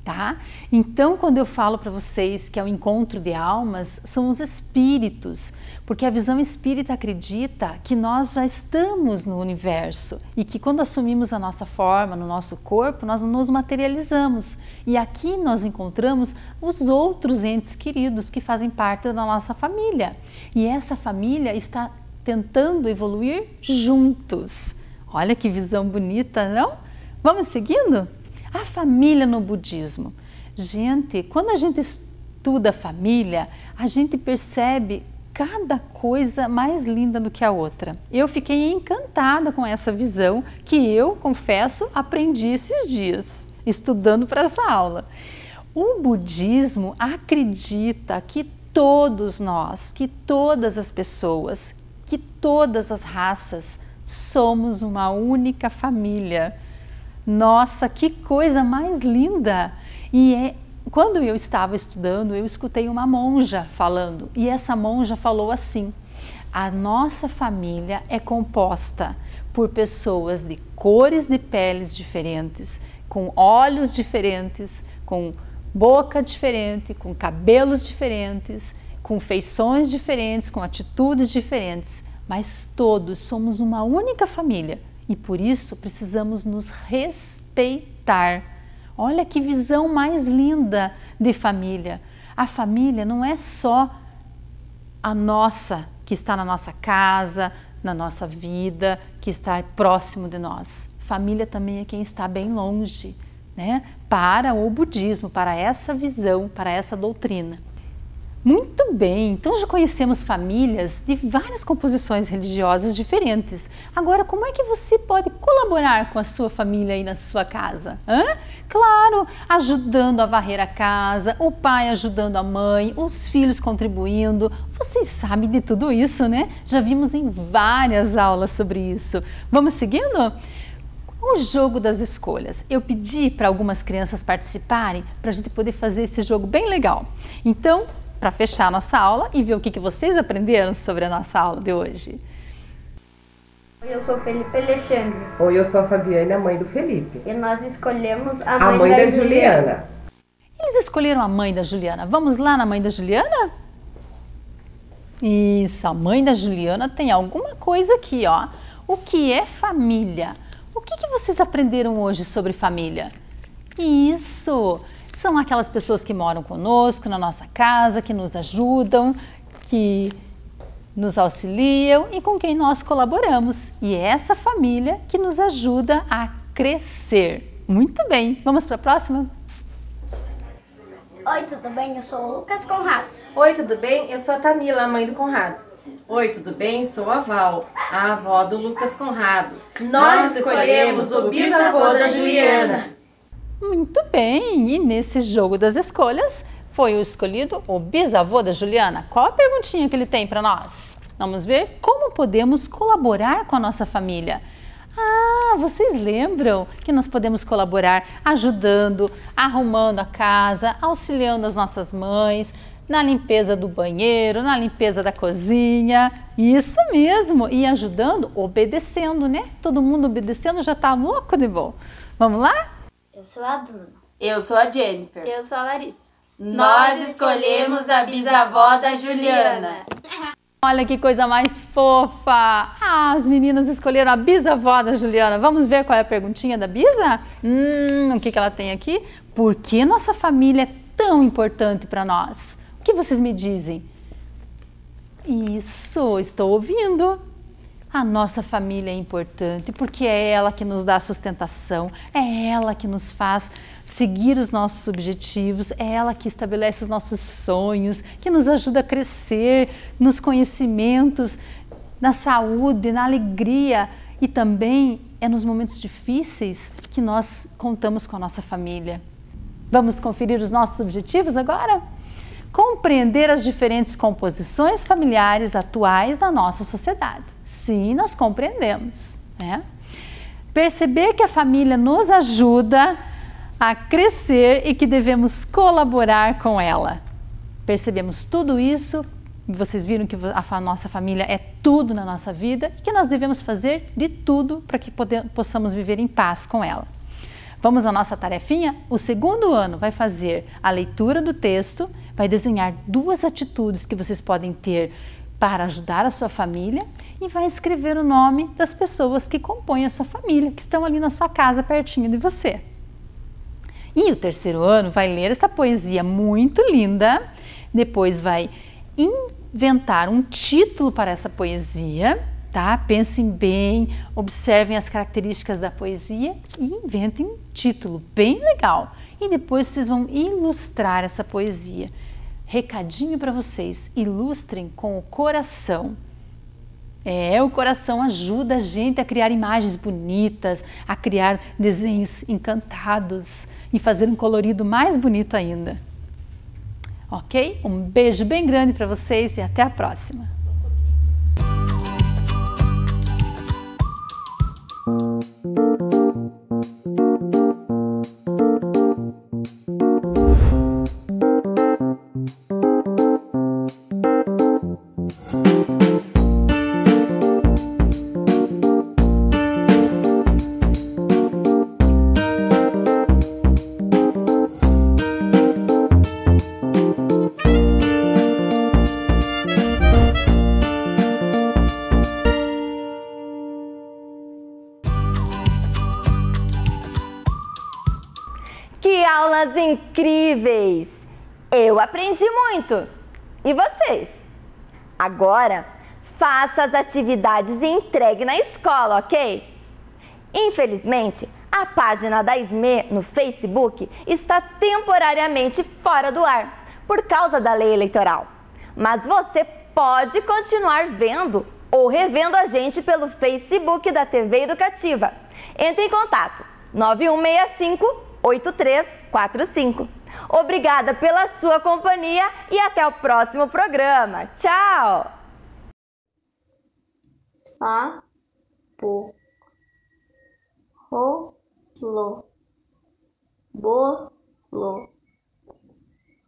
tá? Então, quando eu falo para vocês que é o encontro de almas, são os espíritos, porque a visão espírita acredita que nós já estamos no universo e que quando assumimos a nossa forma no nosso corpo, nós nos materializamos. E aqui nós encontramos os outros entes queridos que fazem parte da nossa família. E essa família está tentando evoluir juntos. Olha que visão bonita, não? Vamos seguindo? A família no budismo. Gente, quando a gente estuda a família, a gente percebe cada coisa mais linda do que a outra. Eu fiquei encantada com essa visão que eu, confesso, aprendi esses dias, estudando para essa aula. O budismo acredita que todos nós, que todas as pessoas, que todas as raças somos uma única família. Nossa, que coisa mais linda! E quando eu estava estudando, eu escutei uma monja falando, e essa monja falou assim: a nossa família é composta por pessoas de cores de peles diferentes, com olhos diferentes, com boca diferente, com cabelos diferentes, com feições diferentes, com atitudes diferentes, mas todos somos uma única família e por isso precisamos nos respeitar. Olha que visão mais linda de família. A família não é só a nossa, que está na nossa casa, na nossa vida, que está próximo de nós. Família também é quem está bem longe, né? Para o budismo, para essa visão, para essa doutrina. Muito bem, então já conhecemos famílias de várias composições religiosas diferentes. Agora, como é que você pode colaborar com a sua família aí na sua casa? Claro, ajudando a varrer a casa, o pai ajudando a mãe, os filhos contribuindo. Vocês sabem de tudo isso, né? Já vimos em várias aulas sobre isso. Vamos seguindo? O jogo das escolhas. Eu pedi para algumas crianças participarem para a gente poder fazer esse jogo bem legal. Então, para fechar a nossa aula e ver o que vocês aprenderam sobre a nossa aula de hoje. Oi, eu sou Felipe Alexandre. Oi, eu sou a Fabiane, a mãe do Felipe. E nós escolhemos a mãe da Juliana. Eles escolheram a mãe da Juliana. Vamos lá na mãe da Juliana? Isso, a mãe da Juliana tem alguma coisa aqui, ó. O que é família? O que vocês aprenderam hoje sobre família? Isso! São aquelas pessoas que moram conosco, na nossa casa, que nos ajudam, que nos auxiliam e com quem nós colaboramos. E é essa família que nos ajuda a crescer. Muito bem, vamos para a próxima? Oi, tudo bem? Eu sou o Lucas Conrado. Oi, tudo bem? Eu sou a Tamila, a mãe do Conrado. Oi, tudo bem? Sou a Val, a avó do Lucas Conrado. Nós escolhemos o bisavô da Juliana. Muito bem, e nesse jogo das escolhas foi o escolhido o bisavô da Juliana. Qual a perguntinha que ele tem para nós? Vamos ver como podemos colaborar com a nossa família. Ah, vocês lembram que nós podemos colaborar ajudando, arrumando a casa, auxiliando as nossas mães, na limpeza do banheiro, na limpeza da cozinha. Isso mesmo, e ajudando, obedecendo, né? Todo mundo obedecendo já tá louco de bom. Vamos lá? Eu sou a Bruna. Eu sou a Jennifer. Eu sou a Larissa. Nós escolhemos a bisavó da Juliana. Olha que coisa mais fofa! Ah, as meninas escolheram a bisavó da Juliana. Vamos ver qual é a perguntinha da Bisa? O que ela tem aqui? Por que nossa família é tão importante para nós? O que vocês me dizem? Isso, estou ouvindo. A nossa família é importante porque é ela que nos dá sustentação, é ela que nos faz seguir os nossos objetivos, é ela que estabelece os nossos sonhos, que nos ajuda a crescer nos conhecimentos, na saúde, na alegria e também é nos momentos difíceis que nós contamos com a nossa família. Vamos conferir os nossos objetivos agora? Compreender as diferentes composições familiares atuais na nossa sociedade. Sim, nós compreendemos, né? Perceber que a família nos ajuda a crescer e que devemos colaborar com ela. Percebemos tudo isso, vocês viram que a nossa família é tudo na nossa vida e que nós devemos fazer de tudo para que possamos viver em paz com ela. Vamos à nossa tarefinha? O segundo ano vai fazer a leitura do texto, vai desenhar 2 atitudes que vocês podem ter para ajudar a sua família e vai escrever o nome das pessoas que compõem a sua família, que estão ali na sua casa, pertinho de você. E o terceiro ano vai ler essa poesia muito linda, depois vai inventar um título para essa poesia, tá? Pensem bem, observem as características da poesia e inventem um título bem legal. E depois vocês vão ilustrar essa poesia. Recadinho para vocês, ilustrem com o coração. O coração ajuda a gente a criar imagens bonitas, a criar desenhos encantados e fazer um colorido mais bonito ainda. Ok? Um beijo bem grande para vocês e até a próxima! Que aulas incríveis! Eu aprendi muito! E vocês? Agora, faça as atividades e entregue na escola, ok? Infelizmente, a página da SME no Facebook está temporariamente fora do ar, por causa da lei eleitoral. Mas você pode continuar vendo ou revendo a gente pelo Facebook da TV Educativa. Entre em contato 9165-8345. Obrigada pela sua companhia e até o próximo programa. Tchau! Sapo, rolo, bolo,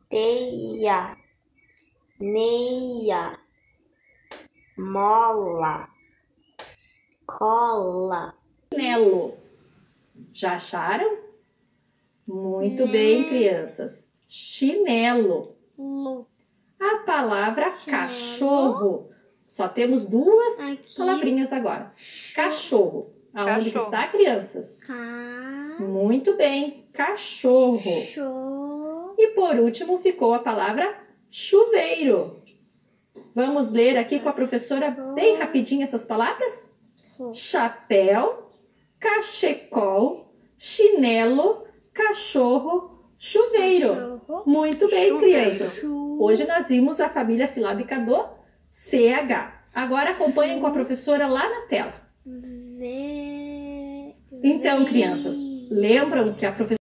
teia, meia, mola, cola, chinelo. Já acharam? Muito bem, crianças. Chinelo. A palavra cachorro. Só temos 2 palavrinhas agora. Cachorro. Aonde que está, crianças? Muito bem. Cachorro. E por último ficou a palavra chuveiro. Vamos ler aqui com a professora bem rapidinho essas palavras? Chapéu, cachecol, chinelo, cachorro, chuveiro. Muito bem, crianças. Hoje nós vimos a família silábica do CH. Agora acompanhem com a professora lá na tela. Então, crianças, lembram que a professora